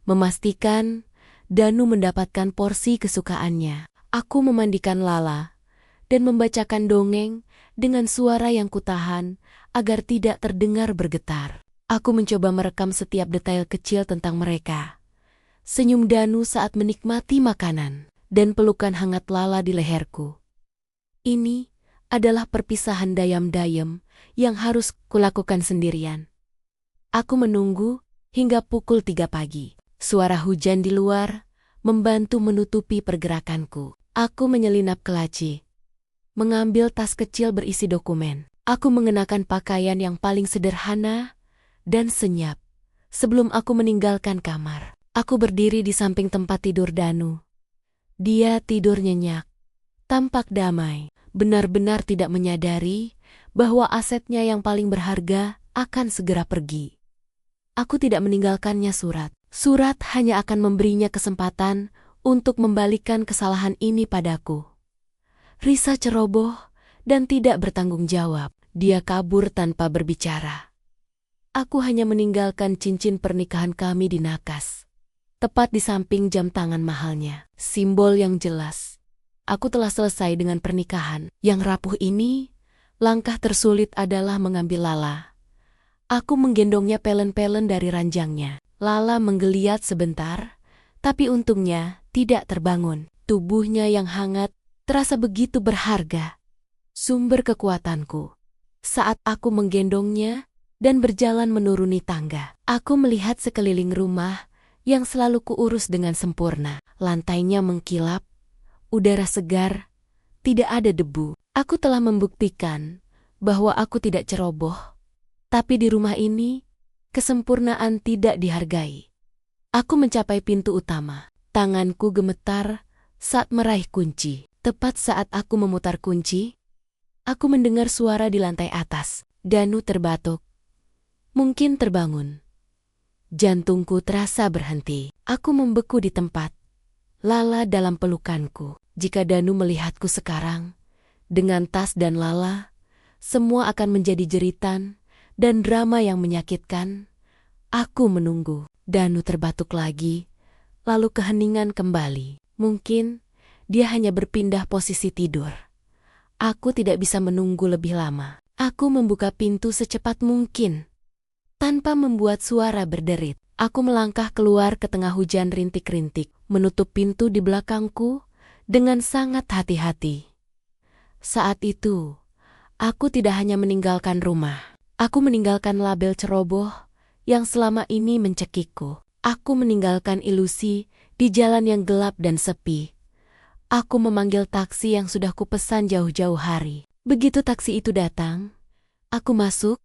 [SPEAKER 1] memastikan Danu mendapatkan porsi kesukaannya. Aku memandikan Lala dan membacakan dongeng dengan suara yang kutahan agar tidak terdengar bergetar. Aku mencoba merekam setiap detail kecil tentang mereka. Senyum Danu saat menikmati makanan dan pelukan hangat Lala di leherku. Ini adalah perpisahan dayam-dayam yang harus kulakukan sendirian. Aku menunggu hingga pukul 3 pagi. Suara hujan di luar membantu menutupi pergerakanku. Aku menyelinap ke laci, mengambil tas kecil berisi dokumen. Aku mengenakan pakaian yang paling sederhana dan senyap sebelum aku meninggalkan kamar. Aku berdiri di samping tempat tidur Danu. Dia tidur nyenyak, tampak damai, benar-benar tidak menyadari bahwa asetnya yang paling berharga akan segera pergi. Aku tidak meninggalkannya surat. Surat hanya akan memberinya kesempatan untuk membalikan kesalahan ini padaku. Risa ceroboh dan tidak bertanggung jawab. Dia kabur tanpa berbicara. Aku hanya meninggalkan cincin pernikahan kami di nakas, tepat di samping jam tangan mahalnya. Simbol yang jelas. Aku telah selesai dengan pernikahan. Yang rapuh ini, langkah tersulit adalah mengambil Lala. Aku menggendongnya pelen-pelen dari ranjangnya. Lala menggeliat sebentar, tapi untungnya tidak terbangun. Tubuhnya yang hangat terasa begitu berharga. Sumber kekuatanku. Saat aku menggendongnya dan berjalan menuruni tangga, aku melihat sekeliling rumah yang selalu kuurus dengan sempurna. Lantainya mengkilap, udara segar, tidak ada debu. Aku telah membuktikan bahwa aku tidak ceroboh, Tapi di rumah ini, kesempurnaan tidak dihargai. Aku mencapai pintu utama. Tanganku gemetar saat meraih kunci. Tepat saat aku memutar kunci, aku mendengar suara di lantai atas. Danu terbatuk. Mungkin terbangun. Jantungku terasa berhenti. Aku membeku di tempat. Lala dalam pelukanku. Jika Danu melihatku sekarang, dengan tas dan Lala, semua akan menjadi jeritan dan drama yang menyakitkan. Aku menunggu. Danu terbatuk lagi, lalu keheningan kembali. Mungkin dia hanya berpindah posisi tidur. Aku tidak bisa menunggu lebih lama. Aku membuka pintu secepat mungkin. Tanpa membuat suara berderit, aku melangkah keluar ke tengah hujan rintik-rintik, menutup pintu di belakangku dengan sangat hati-hati. Saat itu, aku tidak hanya meninggalkan rumah. Aku meninggalkan label ceroboh yang selama ini mencekikku. Aku meninggalkan ilusi di jalan yang gelap dan sepi. Aku memanggil taksi yang sudah kupesan jauh-jauh hari. Begitu taksi itu datang, aku masuk,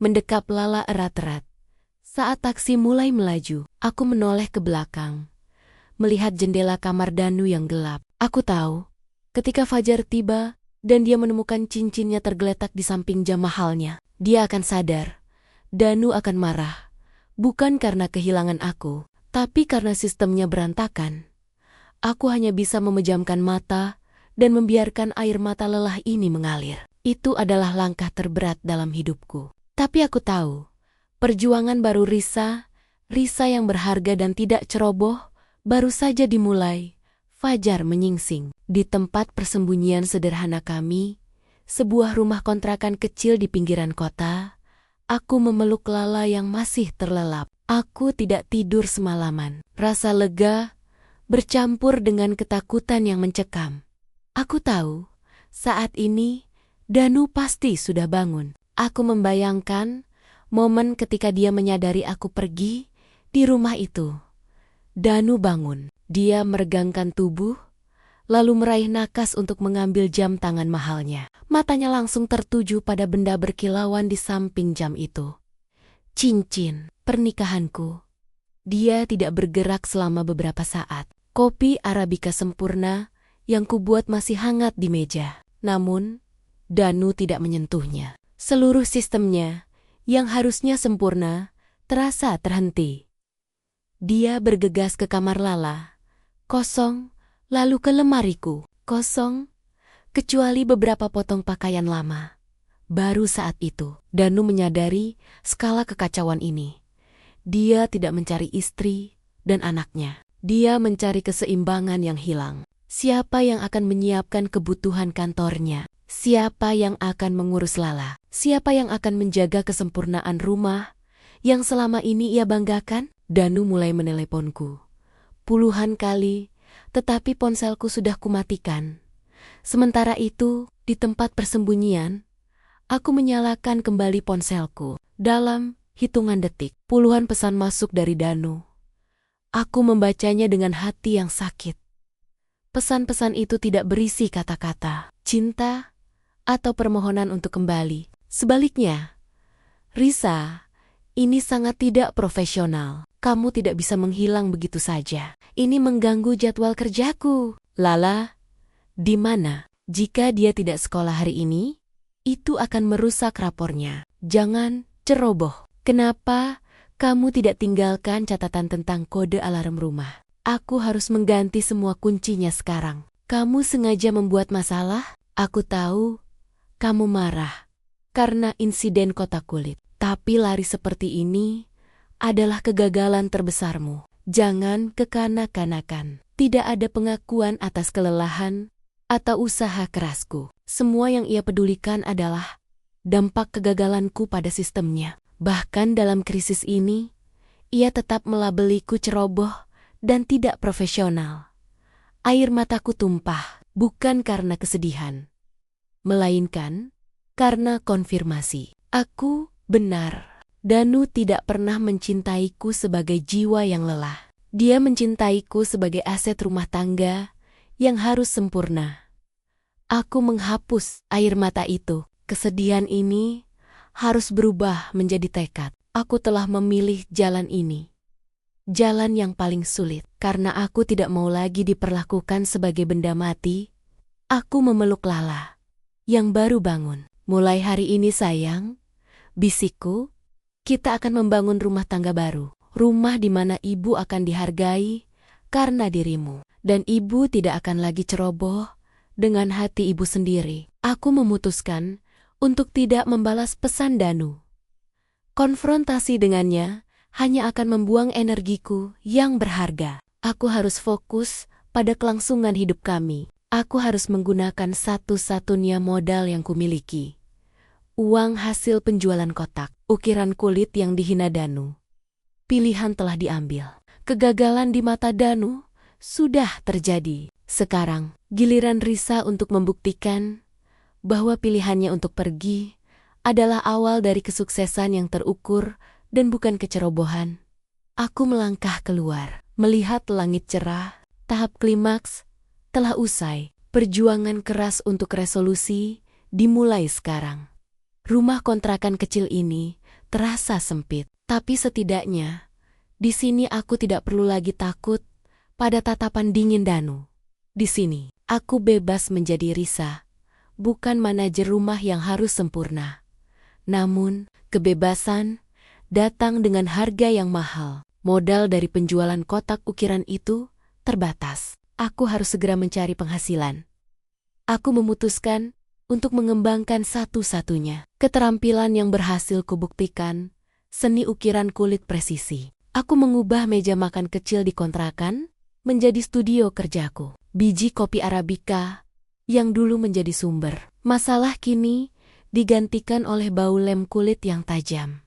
[SPEAKER 1] mendekap Lala erat-erat. Saat taksi mulai melaju, aku menoleh ke belakang, melihat jendela kamar Danu yang gelap. Aku tahu, ketika Fajar tiba dan dia menemukan cincinnya tergeletak di samping jam mahalnya, dia akan sadar. Danu akan marah, bukan karena kehilangan aku, tapi karena sistemnya berantakan. Aku hanya bisa memejamkan mata dan membiarkan air mata lelah ini mengalir. Itu adalah langkah terberat dalam hidupku. Tapi aku tahu, perjuangan baru Risa yang berharga dan tidak ceroboh, baru saja dimulai. Fajar menyingsing. Di tempat persembunyian sederhana kami, sebuah rumah kontrakan kecil di pinggiran kota, aku memeluk Lala yang masih terlelap. Aku tidak tidur semalaman. Rasa lega bercampur dengan ketakutan yang mencekam. Aku tahu, saat ini Danu pasti sudah bangun. Aku membayangkan momen ketika dia menyadari aku pergi di rumah itu. Danu bangun. Dia meregangkan tubuh, lalu meraih nakas untuk mengambil jam tangan mahalnya. Matanya langsung tertuju pada benda berkilauan di samping jam itu. Cincin pernikahanku. Dia tidak bergerak selama beberapa saat. Kopi Arabica sempurna yang kubuat masih hangat di meja. Namun, Danu tidak menyentuhnya. Seluruh sistemnya, yang harusnya sempurna, terasa terhenti. Dia bergegas ke kamar Lala. Kosong, lalu ke lemariku. Kosong, kecuali beberapa potong pakaian lama. Baru saat itu, Danu menyadari skala kekacauan ini. Dia tidak mencari istri dan anaknya. Dia mencari keseimbangan yang hilang. Siapa yang akan menyiapkan kebutuhan kantornya? Siapa yang akan mengurus Lala? Siapa yang akan menjaga kesempurnaan rumah yang selama ini ia banggakan? Danu mulai meneleponku. Puluhan kali, tetapi ponselku sudah kumatikan. Sementara itu, di tempat persembunyian, aku menyalakan kembali ponselku. Dalam hitungan detik, puluhan pesan masuk dari Danu. Aku membacanya dengan hati yang sakit. Pesan-pesan itu tidak berisi kata-kata cinta atau permohonan untuk kembali. Sebaliknya, Risa, ini sangat tidak profesional. Kamu tidak bisa menghilang begitu saja. Ini mengganggu jadwal kerjaku. Lala, di mana? Jika dia tidak sekolah hari ini, itu akan merusak rapornya. Jangan ceroboh. Kenapa kamu tidak tinggalkan catatan tentang kode alarm rumah? Aku harus mengganti semua kuncinya sekarang. Kamu sengaja membuat masalah? Aku tahu kamu marah karena insiden kotak kulit. Tapi lari seperti ini adalah kegagalan terbesarmu. Jangan kekanak-kanakan. Tidak ada pengakuan atas kelelahan atau usaha kerasku. Semua yang ia pedulikan adalah dampak kegagalanku pada sistemnya. Bahkan dalam krisis ini, ia tetap melabeliku ceroboh dan tidak profesional. Air mataku tumpah, bukan karena kesedihan, melainkan karena konfirmasi. Aku benar. Danu tidak pernah mencintaiku sebagai jiwa yang lelah. Dia mencintaiku sebagai aset rumah tangga yang harus sempurna. Aku menghapus air mata itu. Kesedihan ini harus berubah menjadi tekad. Aku telah memilih jalan ini. Jalan yang paling sulit, karena aku tidak mau lagi diperlakukan sebagai benda mati. Aku memeluk Lala, yang baru bangun. Mulai hari ini sayang, bisikku, kita akan membangun rumah tangga baru. Rumah di mana ibu akan dihargai karena dirimu. Dan ibu tidak akan lagi ceroboh dengan hati ibu sendiri. Aku memutuskan untuk tidak membalas pesan Danu. Konfrontasi dengannya hanya akan membuang energiku yang berharga. Aku harus fokus pada kelangsungan hidup kami. Aku harus menggunakan satu-satunya modal yang kumiliki. Uang hasil penjualan kotak, ukiran kulit yang dihina Danu. Pilihan telah diambil. Kegagalan di mata Danu sudah terjadi. Sekarang, giliran Risa untuk membuktikan bahwa pilihannya untuk pergi adalah awal dari kesuksesan yang terukur dan bukan kecerobohan. Aku melangkah keluar, melihat langit cerah. Tahap klimaks telah usai. Perjuangan keras untuk resolusi dimulai sekarang. Rumah kontrakan kecil ini terasa sempit, tapi setidaknya di sini aku tidak perlu lagi takut pada tatapan dingin Danu. Di sini, aku bebas menjadi Risa, bukan manajer rumah yang harus sempurna. Namun, kebebasan datang dengan harga yang mahal. Modal dari penjualan kotak ukiran itu terbatas. Aku harus segera mencari penghasilan. Aku memutuskan untuk mengembangkan satu-satunya keterampilan yang berhasil kubuktikan, seni ukiran kulit presisi. Aku mengubah meja makan kecil di kontrakan menjadi studio kerjaku. Biji kopi Arabica yang dulu menjadi sumber masalah kini digantikan oleh bau lem kulit yang tajam.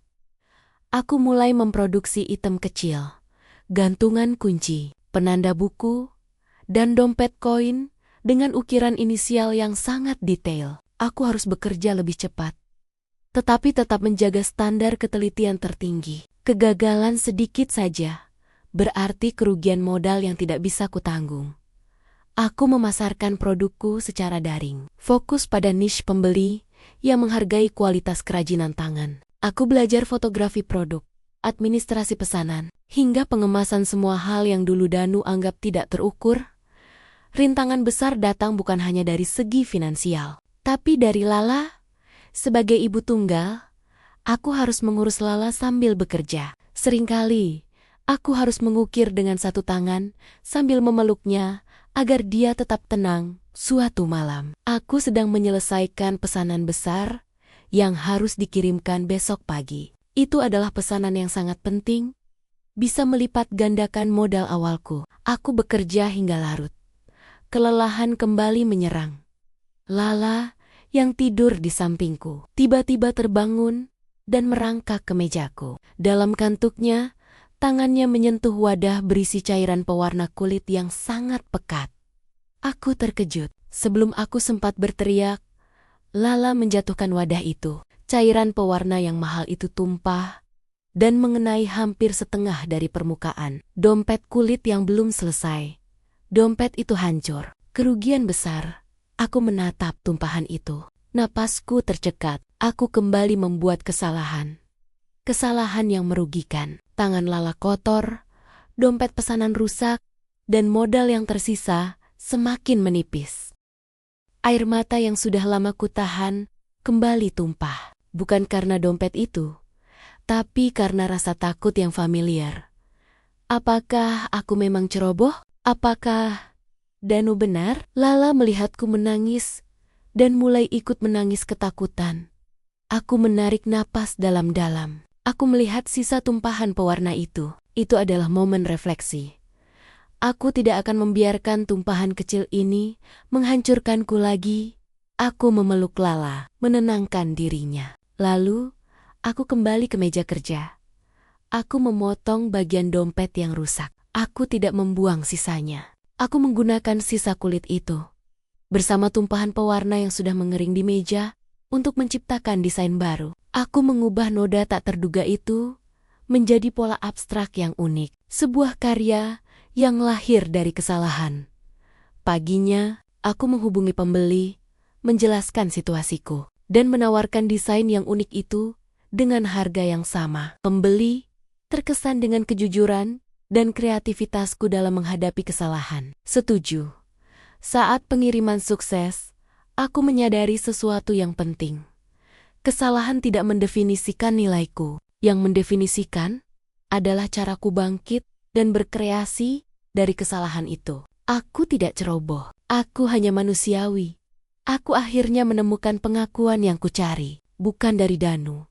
[SPEAKER 1] Aku mulai memproduksi item kecil, gantungan kunci, penanda buku, dan dompet koin dengan ukiran inisial yang sangat detail. Aku harus bekerja lebih cepat, tetapi tetap menjaga standar ketelitian tertinggi. Kegagalan sedikit saja berarti kerugian modal yang tidak bisa kutanggung. Aku memasarkan produkku secara daring, fokus pada niche pembeli yang menghargai kualitas kerajinan tangan. Aku belajar fotografi produk, administrasi pesanan, hingga pengemasan semua hal yang dulu Danu anggap tidak terukur. Rintangan besar datang bukan hanya dari segi finansial, tapi dari Lala. Sebagai ibu tunggal, aku harus mengurus Lala sambil bekerja. Seringkali, aku harus mengukir dengan satu tangan sambil memeluknya agar dia tetap tenang. Suatu malam, aku sedang menyelesaikan pesanan besar yang harus dikirimkan besok pagi. Itu adalah pesanan yang sangat penting, bisa melipat gandakan modal awalku. Aku bekerja hingga larut. Kelelahan kembali menyerang. Lala yang tidur di sampingku tiba-tiba terbangun dan merangkak ke mejaku. Dalam kantuknya, tangannya menyentuh wadah berisi cairan pewarna kulit yang sangat pekat. Aku terkejut. Sebelum aku sempat berteriak, Lala menjatuhkan wadah itu. Cairan pewarna yang mahal itu tumpah dan mengenai hampir setengah dari permukaan. Dompet kulit yang belum selesai. Dompet itu hancur. Kerugian besar. Aku menatap tumpahan itu. Napasku tercekat. Aku kembali membuat kesalahan. Kesalahan yang merugikan. Tangan Lala kotor, dompet pesanan rusak, dan modal yang tersisa semakin menipis. Air mata yang sudah lama kutahan kembali tumpah. Bukan karena dompet itu, tapi karena rasa takut yang familiar. Apakah aku memang ceroboh? Apakah Danu benar? Lala melihatku menangis dan mulai ikut menangis ketakutan. Aku menarik napas dalam-dalam. Aku melihat sisa tumpahan pewarna itu. Itu adalah momen refleksi. Aku tidak akan membiarkan tumpahan kecil ini menghancurkanku lagi. Aku memeluk Lala, menenangkan dirinya. Lalu, aku kembali ke meja kerja. Aku memotong bagian dompet yang rusak. Aku tidak membuang sisanya. Aku menggunakan sisa kulit itu bersama tumpahan pewarna yang sudah mengering di meja untuk menciptakan desain baru. Aku mengubah noda tak terduga itu menjadi pola abstrak yang unik. Sebuah karya yang lahir dari kesalahan. Paginya, aku menghubungi pembeli, menjelaskan situasiku. dan menawarkan desain yang unik itu dengan harga yang sama. Pembeli terkesan dengan kejujuran dan kreativitasku dalam menghadapi kesalahan. Setuju. Saat pengiriman sukses, aku menyadari sesuatu yang penting. Kesalahan tidak mendefinisikan nilaiku. Yang mendefinisikan adalah caraku bangkit dan berkreasi dari kesalahan itu. Aku tidak ceroboh. Aku hanya manusiawi. Aku akhirnya menemukan pengakuan yang kucari, bukan dari Danu,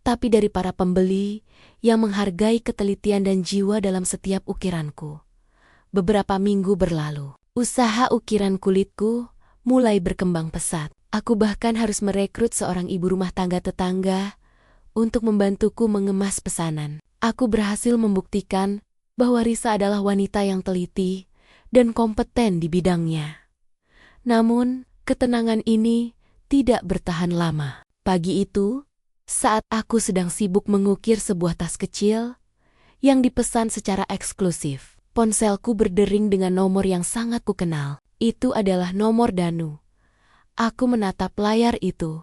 [SPEAKER 1] tapi dari para pembeli yang menghargai ketelitian dan jiwa dalam setiap ukiranku. Beberapa minggu berlalu, usaha ukiran kulitku mulai berkembang pesat. Aku bahkan harus merekrut seorang ibu rumah tangga tetangga untuk membantuku mengemas pesanan. Aku berhasil membuktikan bahwa Risa adalah wanita yang teliti dan kompeten di bidangnya. Namun, ketenangan ini tidak bertahan lama. Pagi itu, saat aku sedang sibuk mengukir sebuah tas kecil yang dipesan secara eksklusif, ponselku berdering dengan nomor yang sangat kukenal. Itu adalah nomor Danu. Aku menatap layar itu.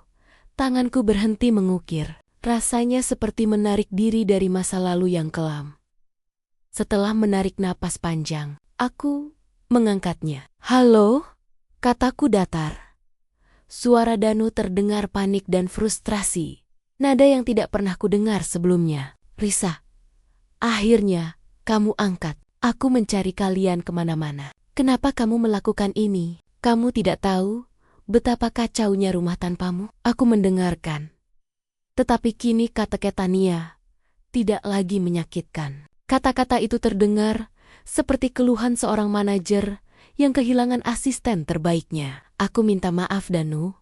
[SPEAKER 1] Tanganku berhenti mengukir. Rasanya seperti menarik diri dari masa lalu yang kelam. Setelah menarik napas panjang, aku mengangkatnya. "Halo?" kataku datar. Suara Danu terdengar panik dan frustrasi. Nada yang tidak pernah kudengar sebelumnya. "Risa, akhirnya kamu angkat. Aku mencari kalian kemana-mana. Kenapa kamu melakukan ini? Kamu tidak tahu betapa kacaunya rumah tanpamu?" Aku mendengarkan. Tetapi kini kata-kata Tania tidak lagi menyakitkan. Kata-kata itu terdengar seperti keluhan seorang manajer yang kehilangan asisten terbaiknya. "Aku minta maaf, Danu."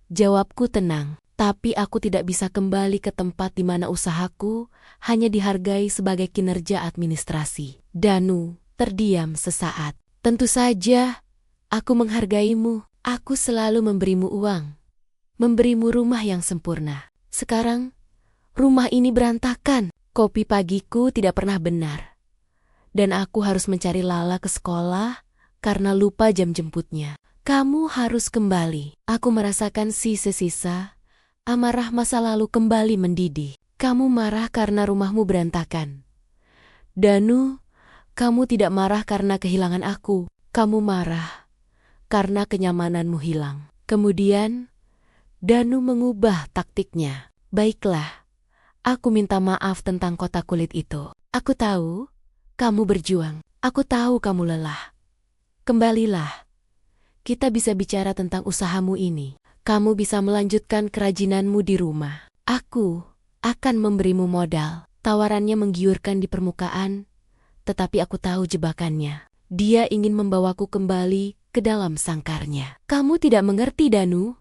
[SPEAKER 1] Jawabku tenang, tapi aku tidak bisa kembali ke tempat di mana usahaku hanya dihargai sebagai kinerja administrasi. Danu terdiam sesaat. "Tentu saja, aku menghargaimu. Aku selalu memberimu uang, memberimu rumah yang sempurna. Sekarang, rumah ini berantakan. Kopi pagiku tidak pernah benar. Dan aku harus mencari Lala ke sekolah karena lupa jam jemputnya. Kamu harus kembali." Aku merasakan sisa-sisa amarah masa lalu kembali mendidih. "Kamu marah karena rumahmu berantakan. Danu, kamu tidak marah karena kehilangan aku. Kamu marah karena kenyamananmu hilang." Kemudian, Danu mengubah taktiknya. "Baiklah, aku minta maaf tentang kotak kulit itu. Aku tahu kamu berjuang. Aku tahu kamu lelah. Kembalilah. Kita bisa bicara tentang usahamu ini. Kamu bisa melanjutkan kerajinanmu di rumah. Aku akan memberimu modal." Tawarannya menggiurkan di permukaan, tetapi aku tahu jebakannya. Dia ingin membawaku kembali ke dalam sangkarnya. "Kamu tidak mengerti, Danu,"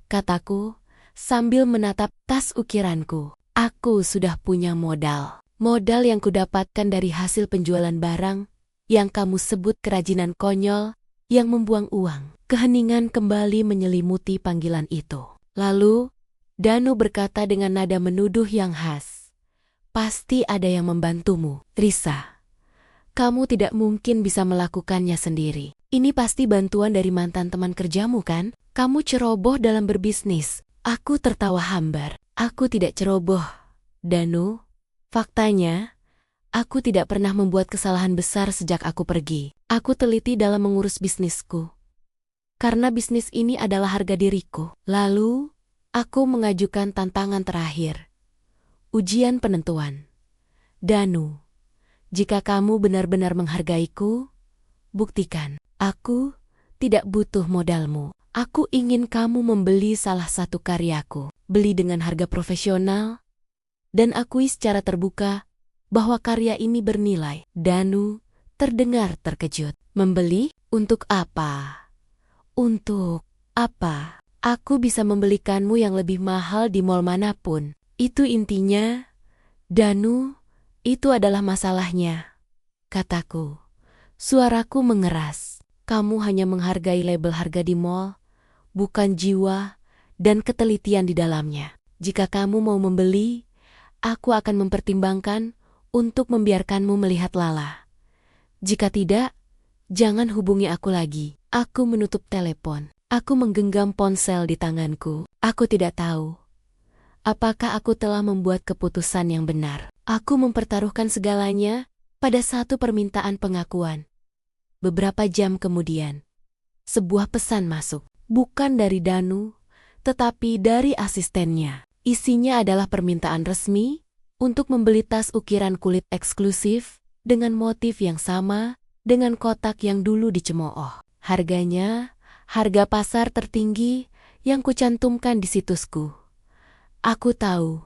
[SPEAKER 1] kataku sambil menatap tas ukiranku. "Aku sudah punya modal. Modal yang kudapatkan dari hasil penjualan barang yang kamu sebut kerajinan konyol yang membuang uang." Keheningan kembali menyelimuti panggilan itu. Lalu, Danu berkata dengan nada menuduh yang khas, "Pasti ada yang membantumu, Risa. Kamu tidak mungkin bisa melakukannya sendiri. Ini pasti bantuan dari mantan teman kerjamu, kan? Kamu ceroboh dalam berbisnis." Aku tertawa hambar. "Aku tidak ceroboh, Danu. Faktanya, aku tidak pernah membuat kesalahan besar sejak aku pergi. Aku teliti dalam mengurus bisnisku. Karena bisnis ini adalah harga diriku." Lalu, aku mengajukan tantangan terakhir. Ujian penentuan. "Danu, jika kamu benar-benar menghargaiku, buktikan. Aku tidak butuh modalmu. Aku ingin kamu membeli salah satu karyaku. Beli dengan harga profesional, dan akui secara terbuka bahwa karya ini bernilai." Danu terdengar terkejut. "Membeli? Untuk apa?" "Untuk apa? Aku bisa membelikanmu yang lebih mahal di mall manapun. Itu intinya, Danu. Itu adalah masalahnya," kataku. Suaraku mengeras. "Kamu hanya menghargai label harga di mall, bukan jiwa dan ketelitian di dalamnya. Jika kamu mau membeli, aku akan mempertimbangkan untuk membiarkanmu melihat Lala. Jika tidak, jangan hubungi aku lagi." Aku menutup telepon. Aku menggenggam ponsel di tanganku. Aku tidak tahu. Apakah aku telah membuat keputusan yang benar? Aku mempertaruhkan segalanya pada satu permintaan pengakuan. Beberapa jam kemudian, sebuah pesan masuk. Bukan dari Danu, tetapi dari asistennya. Isinya adalah permintaan resmi untuk membeli tas ukiran kulit eksklusif dengan motif yang sama dengan kotak yang dulu dicemooh. Harganya, harga pasar tertinggi yang kucantumkan di situsku. Aku tahu,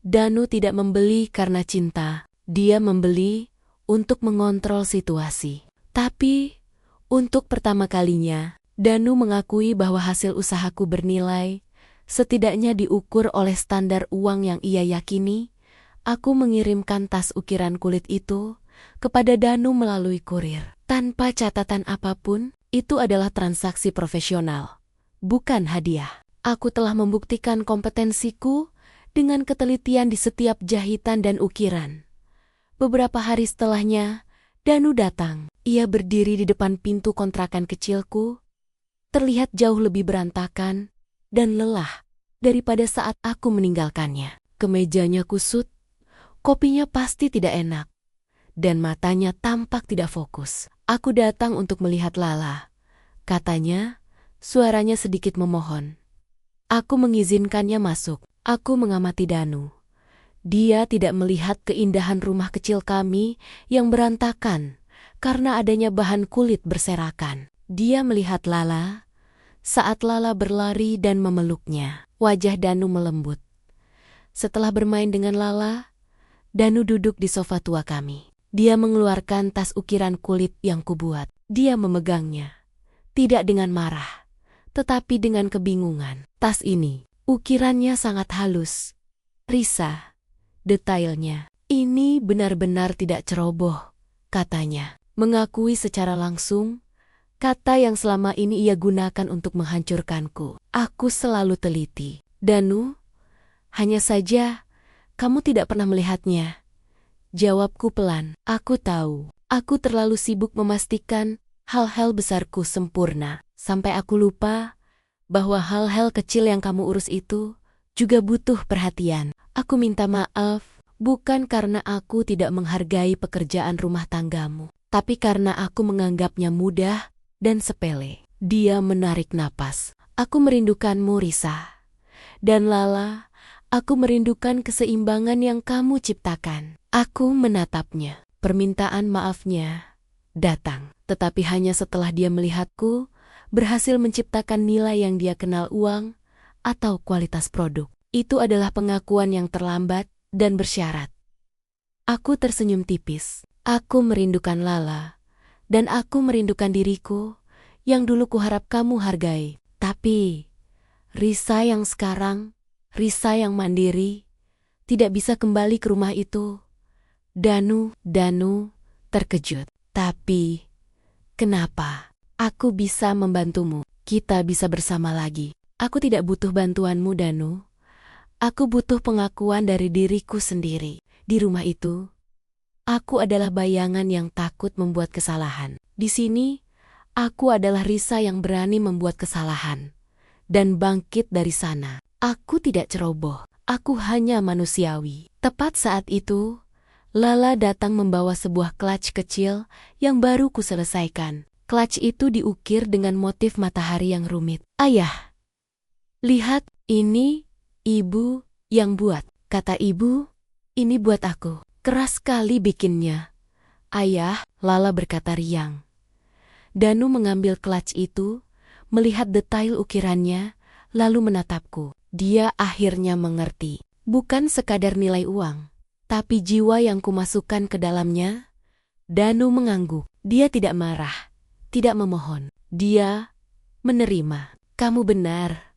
[SPEAKER 1] Danu tidak membeli karena cinta. Dia membeli untuk mengontrol situasi. Tapi, untuk pertama kalinya, Danu mengakui bahwa hasil usahaku bernilai, setidaknya diukur oleh standar uang yang ia yakini. Aku mengirimkan tas ukiran kulit itu kepada Danu melalui kurir. Tanpa catatan apapun, itu adalah transaksi profesional, bukan hadiah. Aku telah membuktikan kompetensiku dengan ketelitian di setiap jahitan dan ukiran. Beberapa hari setelahnya, Danu datang. Ia berdiri di depan pintu kontrakan kecilku, terlihat jauh lebih berantakan dan lelah daripada saat aku meninggalkannya. Kemejanya kusut, kopinya pasti tidak enak, dan matanya tampak tidak fokus. Aku datang untuk melihat Lala, katanya, suaranya sedikit memohon. Aku mengizinkannya masuk. Aku mengamati Danu. Dia tidak melihat keindahan rumah kecil kami yang berantakan karena adanya bahan kulit berserakan. Dia melihat Lala saat Lala berlari dan memeluknya. Wajah Danu melembut. Setelah bermain dengan Lala, Danu duduk di sofa tua kami. Dia mengeluarkan tas ukiran kulit yang kubuat. Dia memegangnya, tidak dengan marah, tetapi dengan kebingungan. Tas ini, ukirannya sangat halus. Risa, detailnya, ini benar-benar tidak ceroboh, katanya. Mengakui secara langsung, kata yang selama ini ia gunakan untuk menghancurkanku. Aku selalu teliti. Danu, hanya saja kamu tidak pernah melihatnya. Jawabku pelan. Aku tahu, aku terlalu sibuk memastikan hal-hal besarku sempurna, sampai aku lupa bahwa hal-hal kecil yang kamu urus itu juga butuh perhatian. Aku minta maaf, bukan karena aku tidak menghargai pekerjaan rumah tanggamu, tapi karena aku menganggapnya mudah dan sepele. Dia menarik napas. Aku merindukanmu, Risa. Dan Lala, aku merindukan keseimbangan yang kamu ciptakan. Aku menatapnya. Permintaan maafnya datang, tetapi hanya setelah dia melihatku berhasil menciptakan nilai yang dia kenal uang atau kualitas produk. Itu adalah pengakuan yang terlambat dan bersyarat. Aku tersenyum tipis. Aku merindukan Lala, dan aku merindukan diriku yang dulu kuharap kamu hargai. Tapi, Risa yang sekarang, Risa yang mandiri, tidak bisa kembali ke rumah itu. Danu terkejut. Tapi, kenapa? Aku bisa membantumu. Kita bisa bersama lagi. Aku tidak butuh bantuanmu, Danu. Aku butuh pengakuan dari diriku sendiri. Di rumah itu, aku adalah bayangan yang takut membuat kesalahan. Di sini, aku adalah Risa yang berani membuat kesalahan dan bangkit dari sana. Aku tidak ceroboh. Aku hanya manusiawi. Tepat saat itu, Lala datang membawa sebuah clutch kecil yang baru kuselesaikan. Clutch itu diukir dengan motif matahari yang rumit. Ayah, lihat, ini ibu yang buat. Kata ibu, ini buat aku. Keras sekali bikinnya. Ayah, Lala berkata riang. Danu mengambil clutch itu, melihat detail ukirannya, lalu menatapku. Dia akhirnya mengerti. Bukan sekadar nilai uang, tapi jiwa yang kumasukkan ke dalamnya. Danu mengangguk. Dia tidak marah, tidak memohon. Dia menerima. Kamu benar,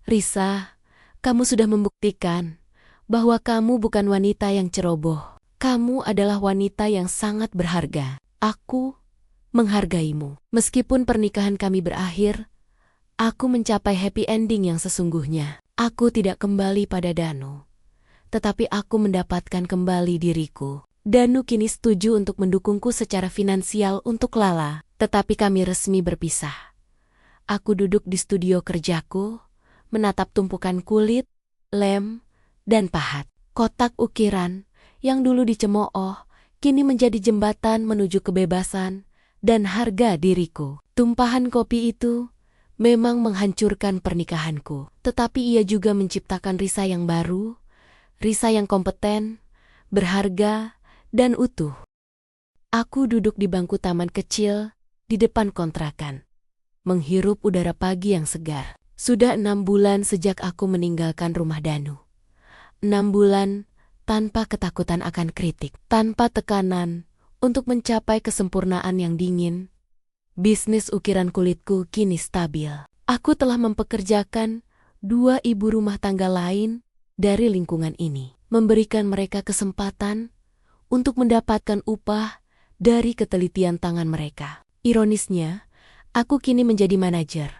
[SPEAKER 1] Risa. Kamu sudah membuktikan bahwa kamu bukan wanita yang ceroboh. Kamu adalah wanita yang sangat berharga. Aku menghargaimu. Meskipun pernikahan kami berakhir, aku mencapai happy ending yang sesungguhnya. Aku tidak kembali pada Danu, tetapi aku mendapatkan kembali diriku. Danu kini setuju untuk mendukungku secara finansial untuk Lala, tetapi kami resmi berpisah. Aku duduk di studio kerjaku, menatap tumpukan kulit, lem, dan pahat. Kotak ukiran yang dulu dicemooh, kini menjadi jembatan menuju kebebasan dan harga diriku. Tumpahan kopi itu memang menghancurkan pernikahanku, tetapi ia juga menciptakan Risa yang baru, Risa yang kompeten, berharga, dan utuh. Aku duduk di bangku taman kecil di depan kontrakan, menghirup udara pagi yang segar. Sudah 6 bulan sejak aku meninggalkan rumah Danu. 6 bulan tanpa ketakutan akan kritik, tanpa tekanan untuk mencapai kesempurnaan yang dingin. Bisnis ukiran kulitku kini stabil. Aku telah mempekerjakan 2 ibu rumah tangga lain dari lingkungan ini, memberikan mereka kesempatan untuk mendapatkan upah dari ketelitian tangan mereka. Ironisnya, aku kini menjadi manajer,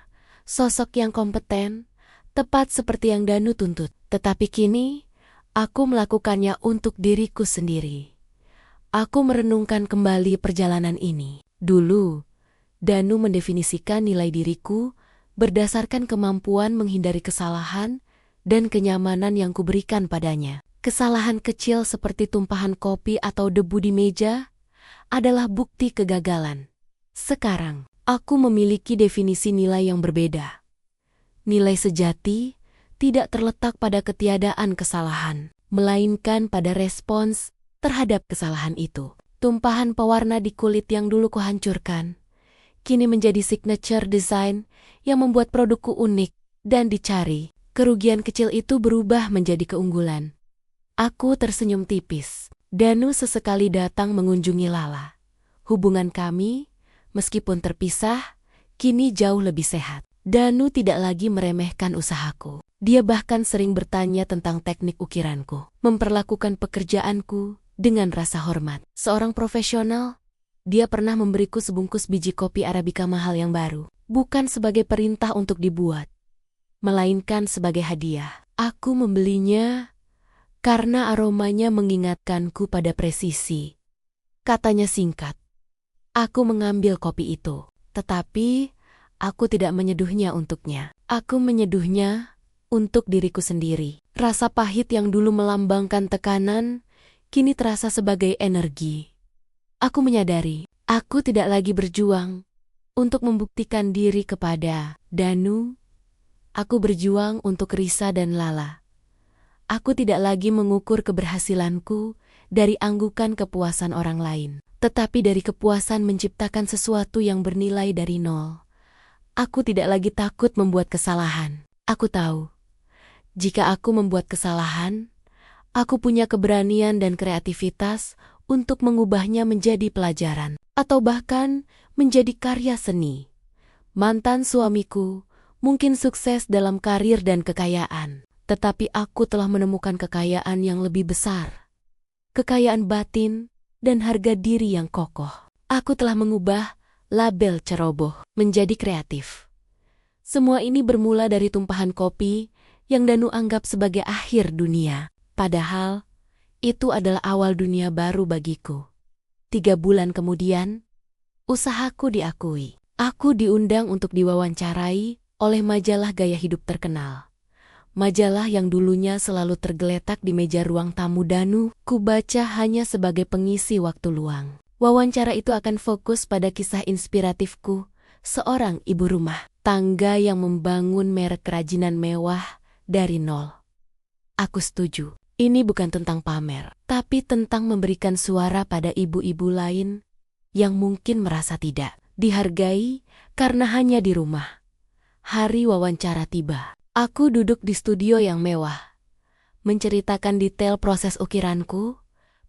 [SPEAKER 1] sosok yang kompeten, tepat seperti yang Danu tuntut. Tetapi kini, aku melakukannya untuk diriku sendiri. Aku merenungkan kembali perjalanan ini. Dulu, Danu mendefinisikan nilai diriku berdasarkan kemampuan menghindari kesalahan dan kenyamanan yang kuberikan padanya. Kesalahan kecil seperti tumpahan kopi atau debu di meja adalah bukti kegagalan. Sekarang, aku memiliki definisi nilai yang berbeda. Nilai sejati tidak terletak pada ketiadaan kesalahan, melainkan pada respons terhadap kesalahan itu. Tumpahan pewarna di kulit yang dulu kuhancurkan kini menjadi signature design yang membuat produkku unik dan dicari. Kerugian kecil itu berubah menjadi keunggulan. Aku tersenyum tipis. Danu sesekali datang mengunjungi Lala. Hubungan kami, meskipun terpisah, kini jauh lebih sehat. Danu tidak lagi meremehkan usahaku. Dia bahkan sering bertanya tentang teknik ukiranku, memperlakukan pekerjaanku dengan rasa hormat. Seorang profesional, dia pernah memberiku sebungkus biji kopi Arabica mahal yang baru, bukan sebagai perintah untuk dibuat, melainkan sebagai hadiah. Aku membelinya karena aromanya mengingatkanku pada presisi. Katanya singkat. Aku mengambil kopi itu, tetapi aku tidak menyeduhnya untuknya. Aku menyeduhnya untuk diriku sendiri. Rasa pahit yang dulu melambangkan tekanan, kini terasa sebagai energi. Aku menyadari, aku tidak lagi berjuang untuk membuktikan diri kepada Danu. Aku berjuang untuk Risa dan Lala. Aku tidak lagi mengukur keberhasilanku dari anggukan kepuasan orang lain, tetapi dari kepuasan menciptakan sesuatu yang bernilai dari nol. Aku tidak lagi takut membuat kesalahan. Aku tahu, jika aku membuat kesalahan, aku punya keberanian dan kreativitas untuk mengubahnya menjadi pelajaran, atau bahkan menjadi karya seni. Mantan suamiku mungkin sukses dalam karir dan kekayaan, tetapi aku telah menemukan kekayaan yang lebih besar. Kekayaan batin dan harga diri yang kokoh. Aku telah mengubah label ceroboh menjadi kreatif. Semua ini bermula dari tumpahan kopi yang Danu anggap sebagai akhir dunia. Padahal, itu adalah awal dunia baru bagiku. 3 bulan kemudian, usahaku diakui. Aku diundang untuk diwawancarai oleh majalah gaya hidup terkenal. Majalah yang dulunya selalu tergeletak di meja ruang tamu Danu, kubaca hanya sebagai pengisi waktu luang. Wawancara itu akan fokus pada kisah inspiratifku, seorang ibu rumah tangga yang membangun merek kerajinan mewah dari nol. Aku setuju. Ini bukan tentang pamer, tapi tentang memberikan suara pada ibu-ibu lain yang mungkin merasa tidak dihargai karena hanya di rumah. Hari wawancara tiba. Aku duduk di studio yang mewah, menceritakan detail proses ukiranku,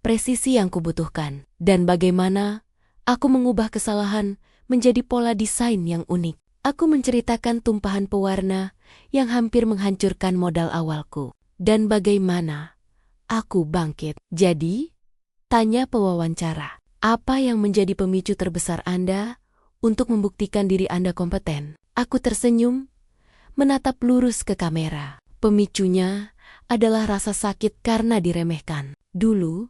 [SPEAKER 1] presisi yang kubutuhkan, dan bagaimana aku mengubah kesalahan menjadi pola desain yang unik. Aku menceritakan tumpahan pewarna yang hampir menghancurkan modal awalku, dan bagaimana aku bangkit. Jadi, tanya pewawancara, apa yang menjadi pemicu terbesar Anda untuk membuktikan diri Anda kompeten? Aku tersenyum, menatap lurus ke kamera. Pemicunya adalah rasa sakit karena diremehkan. Dulu,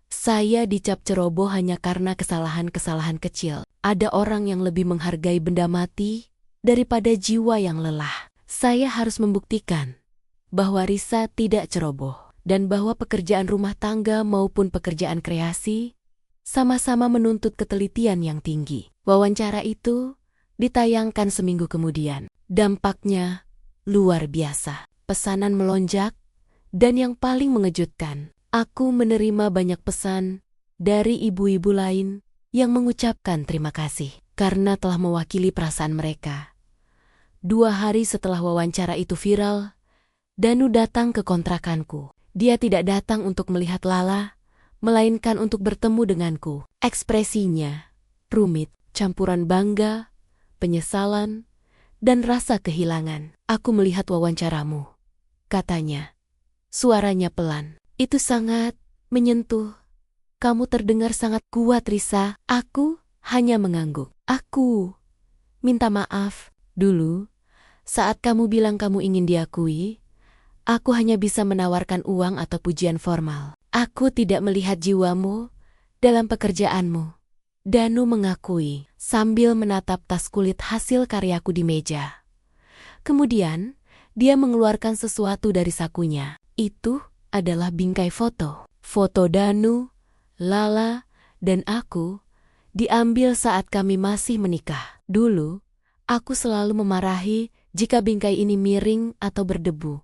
[SPEAKER 1] saya dicap ceroboh hanya karena kesalahan-kesalahan kecil. Ada orang yang lebih menghargai benda mati daripada jiwa yang lelah. Saya harus membuktikan bahwa Risa tidak ceroboh dan bahwa pekerjaan rumah tangga maupun pekerjaan kreasi sama-sama menuntut ketelitian yang tinggi. Wawancara itu ditayangkan seminggu kemudian. Dampaknya luar biasa. Pesanan melonjak, dan yang paling mengejutkan, aku menerima banyak pesan dari ibu-ibu lain yang mengucapkan terima kasih karena telah mewakili perasaan mereka. 2 hari setelah wawancara itu viral, Danu datang ke kontrakanku. Dia tidak datang untuk melihat Lala, melainkan untuk bertemu denganku. Ekspresinya rumit, campuran bangga, penyesalan, dan rasa kehilangan. Aku melihat wawancaramu, katanya. Suaranya pelan. Itu sangat menyentuh. Kamu terdengar sangat kuat, Risa. Aku hanya mengangguk. Aku minta maaf. Dulu, saat kamu bilang kamu ingin diakui, aku hanya bisa menawarkan uang atau pujian formal. Aku tidak melihat jiwamu dalam pekerjaanmu. Danu mengakui sambil menatap tas kulit hasil karyaku di meja. Kemudian, dia mengeluarkan sesuatu dari sakunya. Itu adalah bingkai foto. Foto Danu, Lala, dan aku diambil saat kami masih menikah. Dulu, aku selalu memarahi jika bingkai ini miring atau berdebu.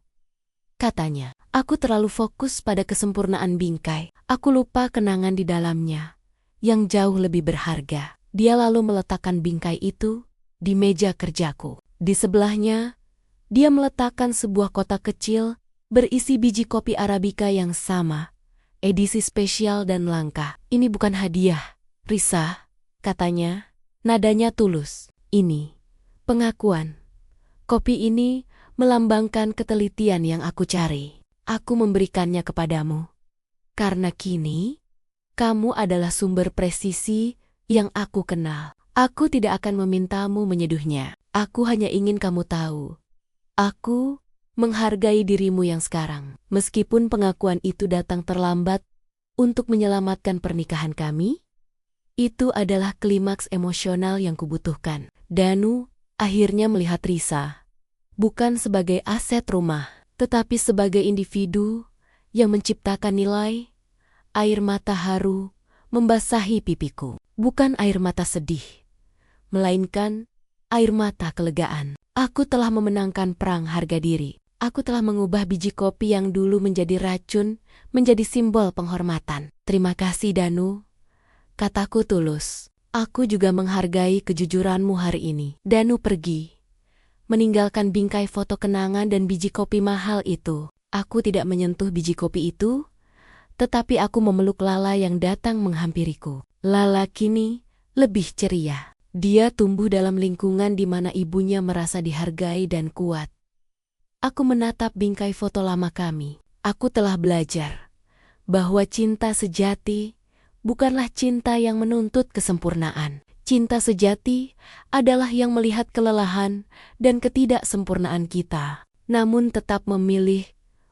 [SPEAKER 1] Katanya, aku terlalu fokus pada kesempurnaan bingkai. Aku lupa kenangan di dalamnya, yang jauh lebih berharga. Dia lalu meletakkan bingkai itu di meja kerjaku. Di sebelahnya, dia meletakkan sebuah kotak kecil berisi biji kopi Arabica yang sama, edisi spesial dan langka. Ini bukan hadiah, Risa, katanya. Nadanya tulus. Ini pengakuan. Kopi ini melambangkan ketelitian yang aku cari. Aku memberikannya kepadamu. Karena kini, kamu adalah sumber presisi yang aku kenal. Aku tidak akan memintamu menyeduhnya. Aku hanya ingin kamu tahu. Aku menghargai dirimu yang sekarang. Meskipun pengakuan itu datang terlambat untuk menyelamatkan pernikahan kami, itu adalah klimaks emosional yang kubutuhkan. Danu akhirnya melihat Risa bukan sebagai aset rumah, tetapi sebagai individu yang menciptakan nilai. Air mata haru membasahi pipiku. Bukan air mata sedih, melainkan air mata kelegaan. Aku telah memenangkan perang harga diri. Aku telah mengubah biji kopi yang dulu menjadi racun menjadi simbol penghormatan. Terima kasih, Danu. Kataku tulus. Aku juga menghargai kejujuranmu hari ini. Danu pergi, meninggalkan bingkai foto kenangan dan biji kopi mahal itu. Aku tidak menyentuh biji kopi itu, tetapi aku memeluk Lala yang datang menghampiriku. Lala kini lebih ceria. Dia tumbuh dalam lingkungan di mana ibunya merasa dihargai dan kuat. Aku menatap bingkai foto lama kami. Aku telah belajar bahwa cinta sejati bukanlah cinta yang menuntut kesempurnaan. Cinta sejati adalah yang melihat kelelahan dan ketidaksempurnaan kita, namun tetap memilih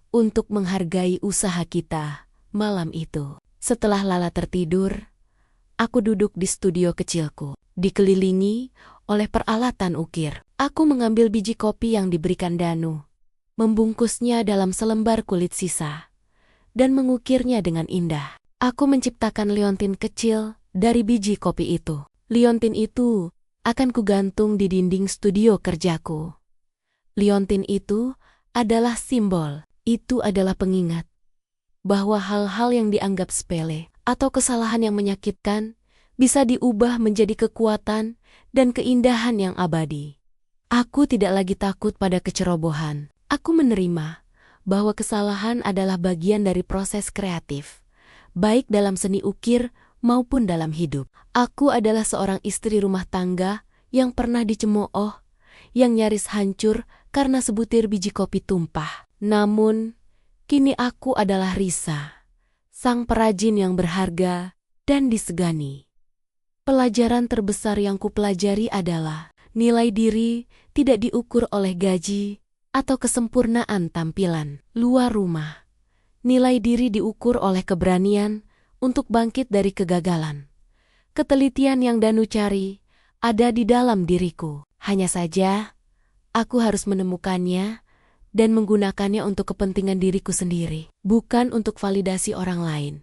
[SPEAKER 1] untuk menghargai usaha kita malam itu. Setelah Lala tertidur, aku duduk di studio kecilku, dikelilingi oleh peralatan ukir. Aku mengambil biji kopi yang diberikan Danu, membungkusnya dalam selembar kulit sisa, dan mengukirnya dengan indah. Aku menciptakan liontin kecil dari biji kopi itu. Liontin itu akan kugantung di dinding studio kerjaku. Liontin itu adalah simbol, itu adalah pengingat bahwa hal-hal yang dianggap sepele atau kesalahan yang menyakitkan bisa diubah menjadi kekuatan dan keindahan yang abadi. Aku tidak lagi takut pada kecerobohan. Aku menerima bahwa kesalahan adalah bagian dari proses kreatif, baik dalam seni ukir maupun dalam hidup. Aku adalah seorang istri rumah tangga yang pernah dicemooh, yang nyaris hancur karena sebutir biji kopi tumpah. Namun, kini aku adalah Risa, sang perajin yang berharga dan disegani. Pelajaran terbesar yang kupelajari adalah nilai diri tidak diukur oleh gaji atau kesempurnaan tampilan luar rumah. Nilai diri diukur oleh keberanian untuk bangkit dari kegagalan. Ketelitian yang Danu cari ada di dalam diriku. Hanya saja, Aku harus menemukannya dan menggunakannya untuk kepentingan diriku sendiri, bukan untuk validasi orang lain.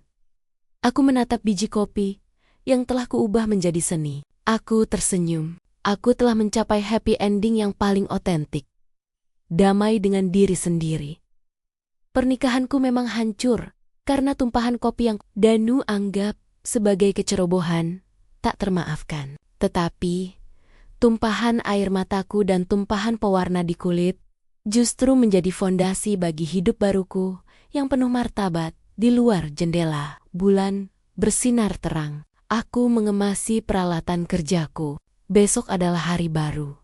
[SPEAKER 1] Aku menatap biji kopi yang telah kuubah menjadi seni. Aku tersenyum. Aku telah mencapai happy ending yang paling otentik. Damai dengan diri sendiri. Pernikahanku memang hancur karena tumpahan kopi yang Danu anggap sebagai kecerobohan tak termaafkan. Tetapi, tumpahan air mataku dan tumpahan pewarna di kulit justru menjadi fondasi bagi hidup baruku yang penuh martabat. Di luar jendela, bulan bersinar terang. Aku mengemasi peralatan kerjaku. Besok adalah hari baru.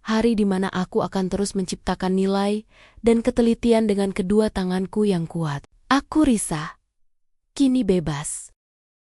[SPEAKER 1] Hari di mana aku akan terus menciptakan nilai dan ketelitian dengan kedua tanganku yang kuat. Aku risah. Kini bebas.